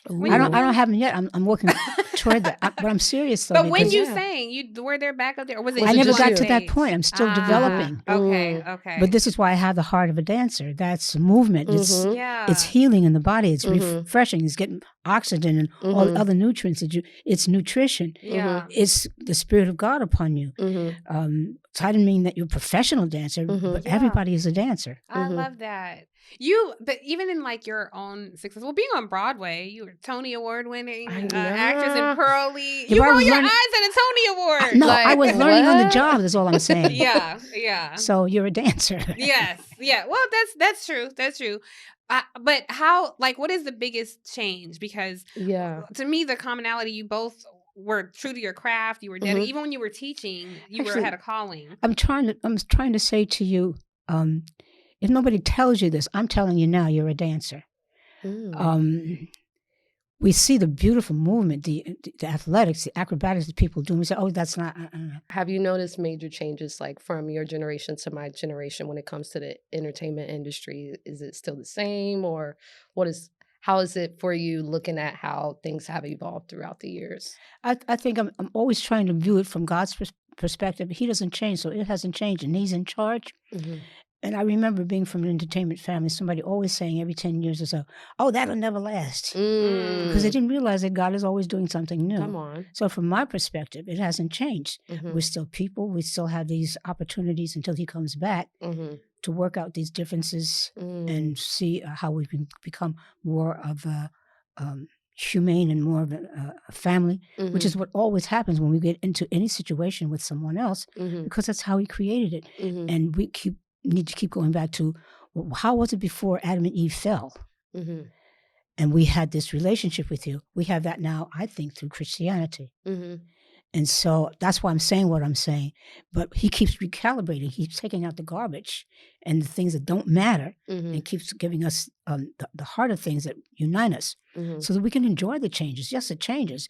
I don't have them yet. I'm working toward that. But I'm serious though. But when you sang, were there backup there, or was it? I never got to that point. I'm still developing. Okay. But this is why I have the heart of a dancer. That's movement. It's healing in the body. It's refreshing. It's getting oxygen and all the other nutrients that it's nutrition. Yeah. It's the Spirit of God upon you. So I didn't mean that you're a professional dancer, but everybody is a dancer. I love that. But even in like your own success, well, being on Broadway, you were Tony Award winning actress in Pearly. You roll your eyes at a Tony Award. No, I was learning on the job. That's all I'm saying. Yeah. So you're a dancer. Yes. Yeah. Well, that's true. That's true. But how? Like, what is the biggest change? Because to me, the commonality, you both were true to your craft. You were dedicated. Even when you were teaching, you had a calling. I'm trying to say to you, if nobody tells you this, I'm telling you now, you're a dancer. We see the beautiful movement, the athletics, the acrobatics that people do. And we say, oh, that's not. Have you noticed major changes, like from your generation to my generation, when it comes to the entertainment industry? Is it still the same, or how is it for you looking at how things have evolved throughout the years? I think I'm always trying to view it from God's perspective. He doesn't change, so it hasn't changed, and He's in charge. And I remember being from an entertainment family, somebody always saying every 10 years or so, oh, that'll never last. Because they didn't realize that God is always doing something new. Come on. So from my perspective, it hasn't changed. We're still people. We still have these opportunities until He comes back to work out these differences and see how we can become more of a humane and more of a family, which is what always happens when we get into any situation with someone else, because that's how He created it. And we need to keep going back to, well, how was it before Adam and Eve fell? And we had this relationship with you. We have that now, I think, through Christianity. And so that's why I'm saying what I'm saying. But He keeps recalibrating. He's taking out the garbage and the things that don't matter and keeps giving us the harder things that unite us so that we can enjoy the changes. Yes, it changes,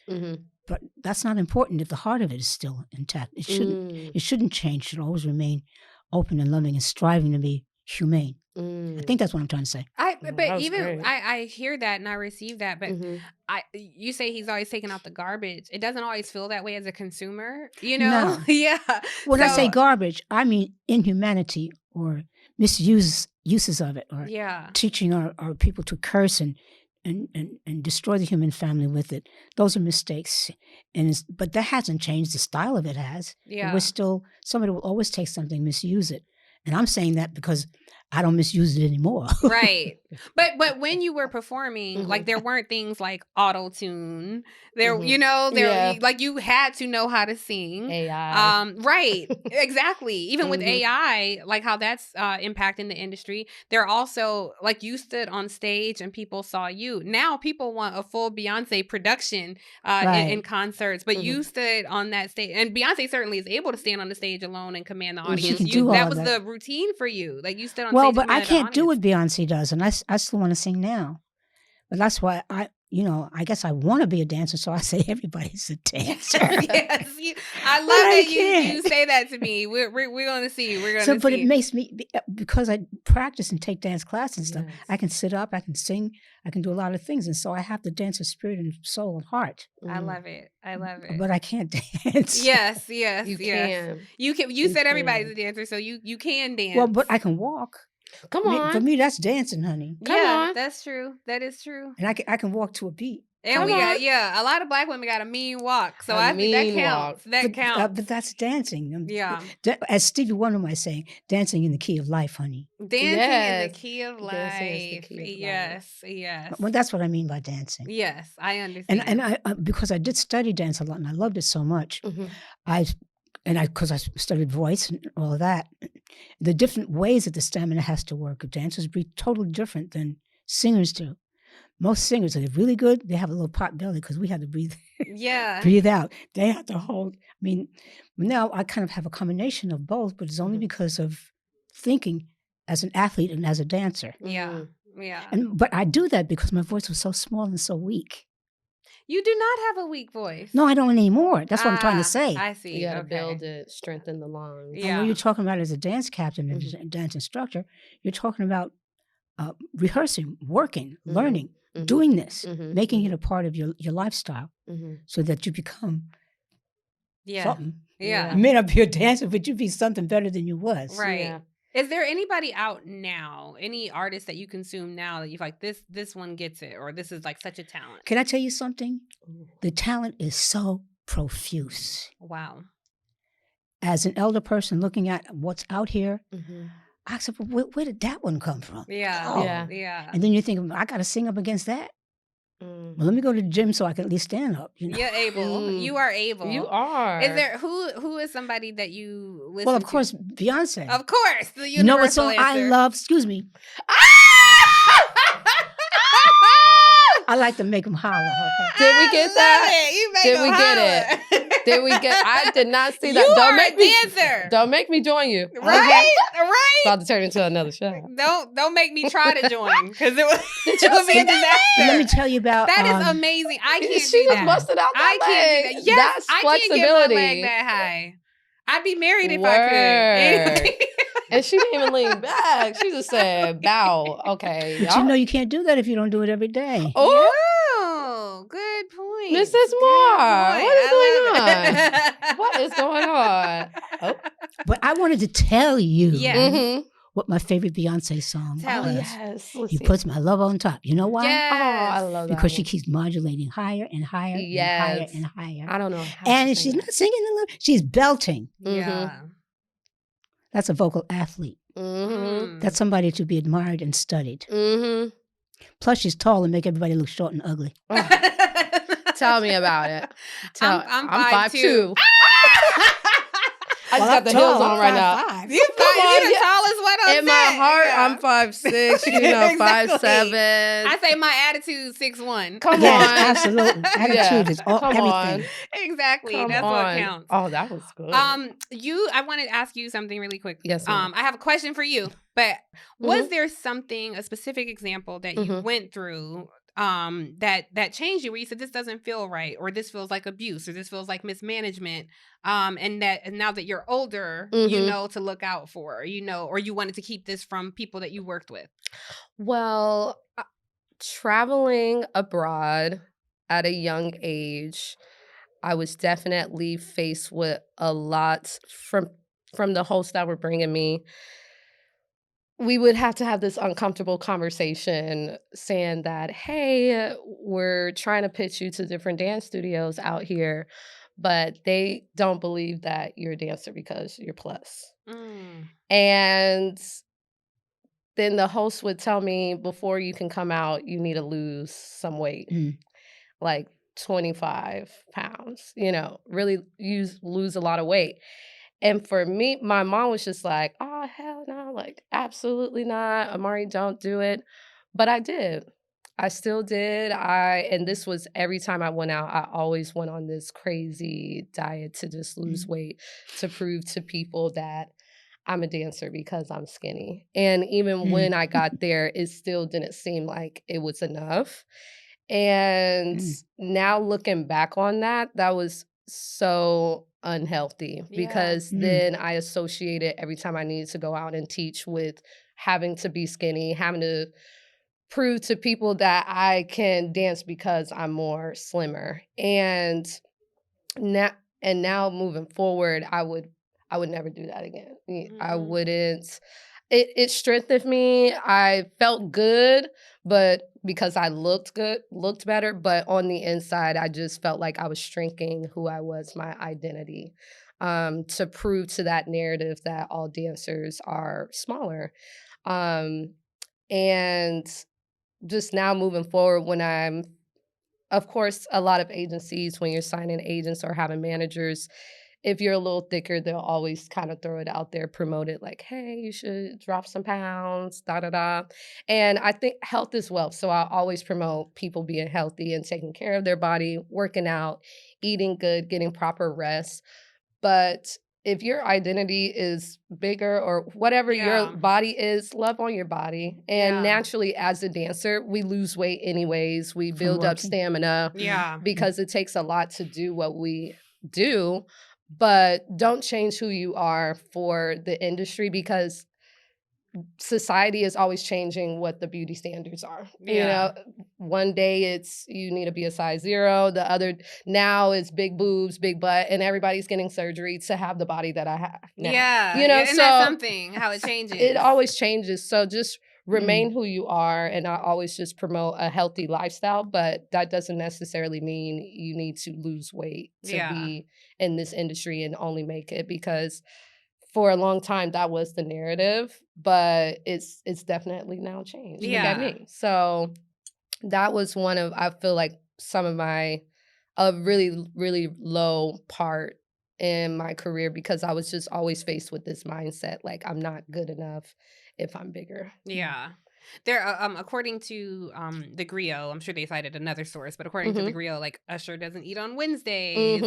but that's not important if the heart of it is still intact. It shouldn't change. It should always remain open and loving and striving to be humane. I think that's what I'm trying to say. I hear that and I receive that, but you say He's always taking out the garbage. It doesn't always feel that way as a consumer, you know? No. When I say garbage, I mean inhumanity or uses of it, or teaching our people to curse and destroy the human family with it. Those are mistakes, but that hasn't changed. The style of it has. We're still, somebody will always take something, misuse it, and I'm saying that because I don't misuse it anymore. Right. But when you were performing, like there weren't things like auto-tune. There, like you had to know how to sing. AI. Right. Exactly. Even with AI, like how that's impacting the industry. They're also, like, you stood on stage and people saw you. Now people want a full Beyonce production in concerts, but you stood on that stage. And Beyonce certainly is able to stand on the stage alone and command the audience. That was the routine for you. Like you stood on well, but I can't do what Beyonce does, and I still want to sing now. But that's why I guess I want to be a dancer, so I say everybody's a dancer. Yes, I love that you say that to me. We're going to see. But it makes me, because I practice and take dance classes and stuff, I can sit up, I can sing, I can do a lot of things, and so I have the dancer spirit and soul and heart. I love it. But I can't dance. Yes. You can. You said everybody's a dancer, so you can dance. Well, but I can walk. Come on. For me, that's dancing, honey. Come on. That's true. That is true. And I can walk to a beat. And a lot of Black women got a mean walk. So I think that counts. That counts. But that's dancing. Yeah. As Stevie Wonder might say, dancing in the key of life, honey. Dancing in the key of life. Yes. Well, that's what I mean by dancing. Yes, I understand. And I because I did study dance a lot and I loved it so much, because I studied voice and all of that, the different ways that the stamina has to work. Dancers breathe totally different than singers do. Most singers are really good. They have a little pot belly because we have to breathe. Breathe out. They have to hold. I mean, now I kind of have a combination of both, but it's only because of thinking as an athlete and as a dancer. Yeah. But I do that because my voice was so small and so weak. You do not have a weak voice. No, I don't anymore. That's what I'm trying to say. I see. You got to build it, strengthen the lungs. And when you're talking about as a dance captain and a dance instructor, you're talking about rehearsing, working, learning, doing this, making it a part of your lifestyle so that you become something. Yeah. You may not be a dancer, but you be something better than you was. Right. Is there anybody out now, any artist that you consume now that you like this one gets it, or this is like such a talent? Can I tell you something? The talent is so profuse. Wow. As an elder person looking at what's out here, Mm-hmm. I said, well, where did that one come from? Yeah. Oh. Yeah. And then you think, I got to sing up against that. Mm. Well, let me go to the gym so I can at least stand up. You know? You're able. You are able. You are. Is there who is somebody that you listen to? Well, of course, Beyonce. Of course. The You know what universal song I answer. love? Excuse me. I like to make them holler. Okay? Did we get that? You make Did them we get holler. Did we get? I did not see that. You Don't are make a me. dancer. Don't make me join you. Right? Right? About to turn into another show. Don't make me try to join because it would Did it you would be see a that? disaster. Let me tell you about That is amazing. I can't She do was that. busted out that I can't do leg. that. Yes, That's I flexibility. can't get my leg that high. I'd be married if I could. And she didn't even lean back. She just said, bow. Okay. But you know you can't do that if you don't do it every day. Oh, Good point. Mrs. Good Moore, point. what is going on? Oh. But I wanted to tell you Yeah. Mm-hmm. what my favorite Beyonce song Tell was. us. Yes. He puts my love on top. You know why? Yes. Oh, I love that. Because she one. keeps modulating higher and higher and higher Yes. and higher. I don't know. How And to she's sing not singing alone. She's belting. Yeah. That's a vocal athlete. Mm-hmm. That's somebody to be admired and studied. Mm-hmm. Plus, she's tall and make everybody look short and ugly. Tell me about it. I'm 5'2". I just Well, got the heels on right now. You Come on, the yeah. tallest one on In my set. heart, Yeah. I'm 5'6", you know, Exactly. 5'7". I say my attitude 6'1". Come Yes, on. absolutely. Attitude Yeah. is all, Come everything. on. Exactly. Come That's on. what counts. Oh, that was good. I wanted to ask you something really quick. Yes, ma'am. I have a question for you, but was there something, a specific example that you went through that changed you, where you said this doesn't feel right, or this feels like abuse, or this feels like mismanagement, and now that you're older, you know to look out for, you know, or you wanted to keep this from people that you worked with? Well, traveling abroad at a young age, I was definitely faced with a lot from the hosts that were bringing me. We would have to have this uncomfortable conversation saying that, hey, we're trying to pitch you to different dance studios out here, but they don't believe that you're a dancer because you're plus. And then the host would tell me, before you can come out, you need to lose some weight, like 25 pounds, you know, really lose a lot of weight. And for me, my mom was just like, oh, hell no, like, absolutely not. Amari, don't do it. But I did. I still did. And this was every time I went out, I always went on this crazy diet to just lose weight, to prove to people that I'm a dancer because I'm skinny. And even when I got there, it still didn't seem like it was enough. And now looking back on that, that was so unhealthy, because then I associated every time I needed to go out and teach with having to be skinny, having to prove to people that I can dance because I'm more slimmer. And now moving forward, I would never do that again. I wouldn't. It strengthened me. I felt good, but because I looked better, but on the inside, I just felt like I was shrinking who I was, my identity, to prove to that narrative that all dancers are smaller. And just now moving forward, when I'm, of course, a lot of agencies, when you're signing agents or having managers, if you're a little thicker, they'll always kind of throw it out there, promote it like, hey, you should drop some pounds, da-da-da. And I think health is wealth. So I always promote people being healthy and taking care of their body, working out, eating good, getting proper rest. But if your identity is bigger or whatever your body is, love on your body. And naturally, as a dancer, we lose weight anyways. We build up stamina because it takes a lot to do what we do. But don't change who you are for the industry, because society is always changing what the beauty standards are. You Yeah. know, one day it's you need to be a size 0. The other now it's big boobs, big butt, and everybody's getting surgery to have the body that I have now. Yeah. You know, Isn't that something, how it changes? it always changes. So just Mm. remain who you are, and I always just promote a healthy lifestyle, but that doesn't necessarily mean you need to lose weight to Yeah. be in this industry and only make it, because for a long time that was the narrative, but it's definitely now changed. Look Yeah. at me. So that was one of, I feel like, some of my a really, really low part in my career, because I was just always faced with this mindset, like I'm not good enough if I'm bigger. Yeah. There, according to the Griot, I'm sure they cited another source, but according to the Griot, like Usher doesn't eat on Wednesdays,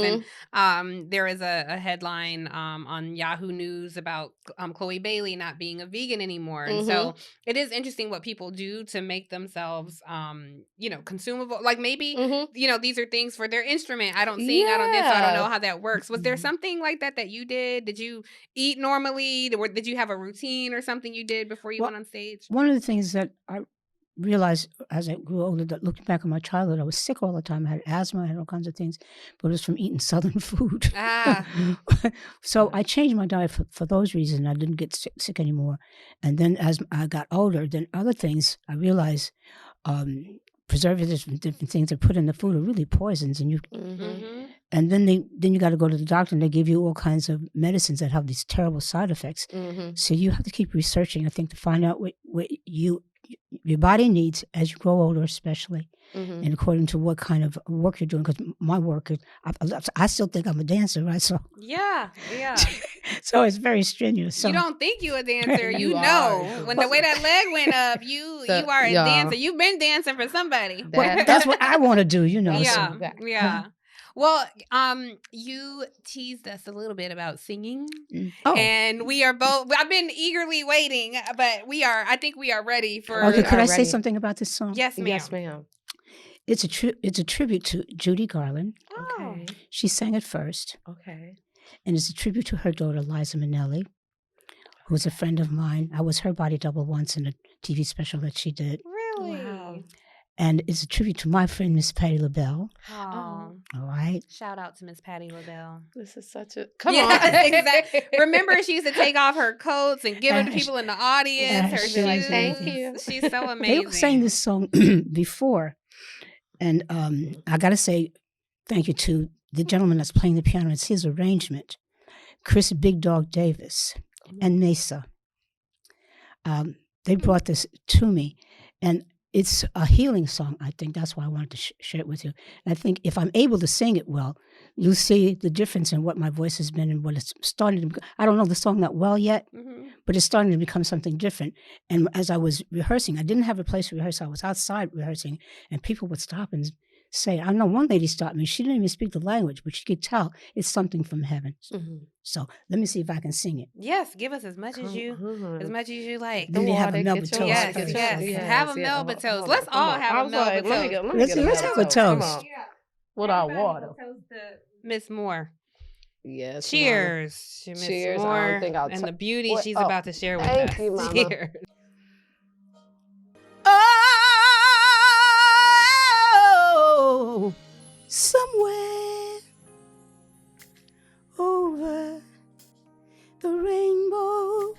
and there is a headline on Yahoo News about Chloe Bailey not being a vegan anymore, and so it is interesting what people do to make themselves, you know, consumable. Like maybe you know, these are things for their instrument. I don't sing, I don't dance, so I don't know how that works. Was there something like that that you did? Did you eat normally? Or did you have a routine or something you did before you went on stage? One of the things that I realized as I grew older, that looking back at my childhood, I was sick all the time. I had asthma, I had all kinds of things, but it was from eating Southern food. Ah. So I changed my diet for those reasons. I didn't get sick anymore. And then as I got older, then other things I realized, preservatives and different things they put in the food are really poisons, and and then you got to go to the doctor, and they give you all kinds of medicines that have these terrible side effects. So you have to keep researching, I think, to find out what your body needs as you grow older, especially, and according to what kind of work you're doing. Because my work is, I still think I'm a dancer, right? So yeah. so it's very strenuous. So you don't think you a dancer, you You know. are. When the way that leg went up, you are a dancer. You've been dancing for somebody. That's what I want to do, you know. Yeah, So. yeah. Well, you teased us a little bit about singing, and we are both. I've been eagerly waiting, but I think we are ready for. Okay, could I say ready. something about this song? Yes, ma'am. Yes, ma'am. It's a tribute to Judy Garland. Okay. She sang it first, Okay. and it's a tribute to her daughter Liza Minnelli, who's a friend of mine. I was her body double once in a TV special that she did. Really? Wow. And it's a tribute to my friend, Miss Patti LaBelle. Oh. All right. Shout out to Miss Patti LaBelle. This is such a come Yeah, on. exactly. Remember, she used to take off her coats and give it to people in the audience. Her she likes shoes. Thank you. She's so amazing. They all sang this song before. And I got to say thank you to the gentleman that's playing the piano. It's his arrangement, Chris Big Dog Davis and Mesa. They brought this to me. And it's a healing song, I think. That's why I wanted to share it with you. And I think if I'm able to sing it well, you'll see the difference in what my voice has been and what it's starting to become. I don't know the song that well yet, but it's starting to become something different. And as I was rehearsing, I didn't have a place to rehearse. I was outside rehearsing, and people would stop and say, I know one lady stopped me. She didn't even speak the language, but she could tell it's something from heaven. So let me see if I can sing it. Yes, give us as much as you like. Then they have a Melba toast. Yes. Have a Melba toast. Let's all have a Melba toast. Let's have a toast. With our water. Miss Moore. Yes. Cheers to Miss Cheers. I Moore don't think I'll and the beauty she's oh, about to share with thank us. you, Mama. Cheers. Oh, somewhere over the rainbow,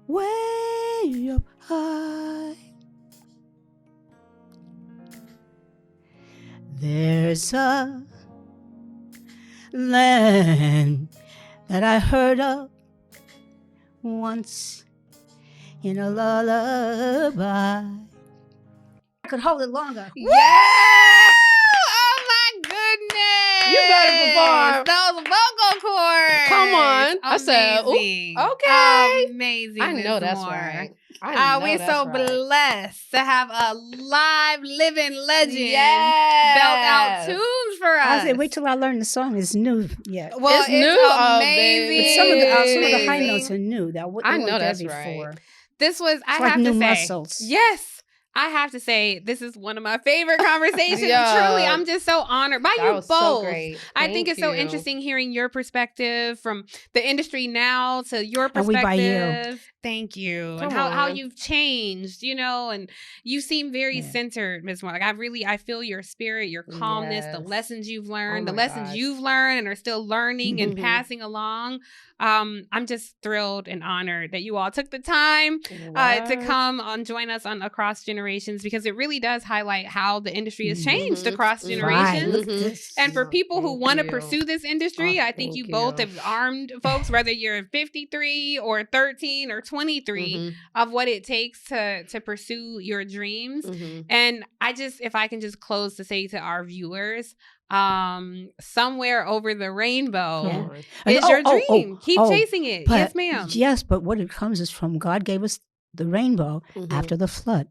way up high, there's a land that I heard of once in a lullaby. I could hold it longer. Yeah! Oh my goodness! You better perform. Those vocal cords. Come on. I said, ooh, Amazing. okay. Amazing. I know Miss that's Moore. right. We're so blessed to have a live, living legend Yes. belt out tunes for us. I said, wait till I learn the song. It's new. Yeah. Well, It's new, amazing. baby. But some of the high Amazing. notes are new. That I know weren't there that's before. right. This was, I It's like have new to say, muscles. yes. I have to say, this is one of my favorite conversations. Yeah. Truly, I'm just so honored by That you was both. so great. I think Thank it's so you. interesting hearing your perspective from the industry now to your And we by you. perspective. Thank you. And Come how on. you've changed, and you seem very Yeah. centered, Ms. Moore. Like I feel your spirit, your calmness, the Yes. lessons you've learned, Oh the my lessons gosh. you've learned and are still learning and Mhm. passing along. I'm just thrilled and honored that you all took the time to What? come join us on Across Generations, because it really does highlight how the industry has changed Mhm. across Mhm. Right. generations. Look at Mhm. this. And for Oh, people who thank want to you. pursue this industry, Oh, I think thank you both you. have armed folks, whether you're 53 or 13 or 23, Mhm. of what it takes to pursue your dreams. Mhm. And if I can just close to say to our viewers, somewhere over the rainbow Come Yeah. on. And is your dream. Keep chasing it. Yes, ma'am. Yes, but what it comes is from God gave us the rainbow Mhm. after the flood.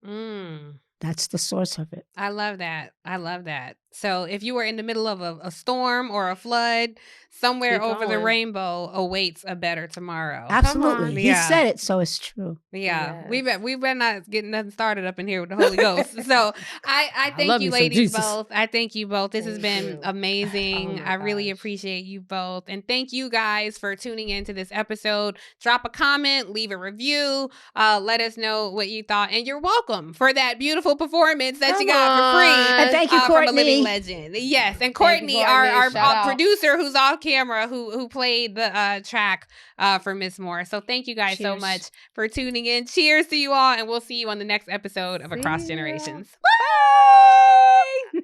Mm. That's the source of it. I love that. I love that. So if you were in the middle of a storm or a flood, somewhere Keep over the going. rainbow awaits a better tomorrow. Absolutely. on. He Yeah. said it, so it's true. Yeah, Yes. we better not get nothing started up in here with the Holy Ghost. So I thank love you, me some ladies, Jesus. both. I thank you both. This has Thank been you. amazing. Oh my I really gosh. appreciate you both, and thank you guys for tuning into this episode. Drop a comment, leave a review, let us know what you thought, and you're welcome for that beautiful performance that you Come got for free. And on. thank you, From a living Courtney. legend. Yes. And Thank you, Courtney, our Courtney. Shout out. producer who's off camera, who played the track for Miss Moore. So thank you guys so Cheers. much for tuning in. Cheers to you all, and we'll see you on the next episode of See Across ya. Generations. Bye.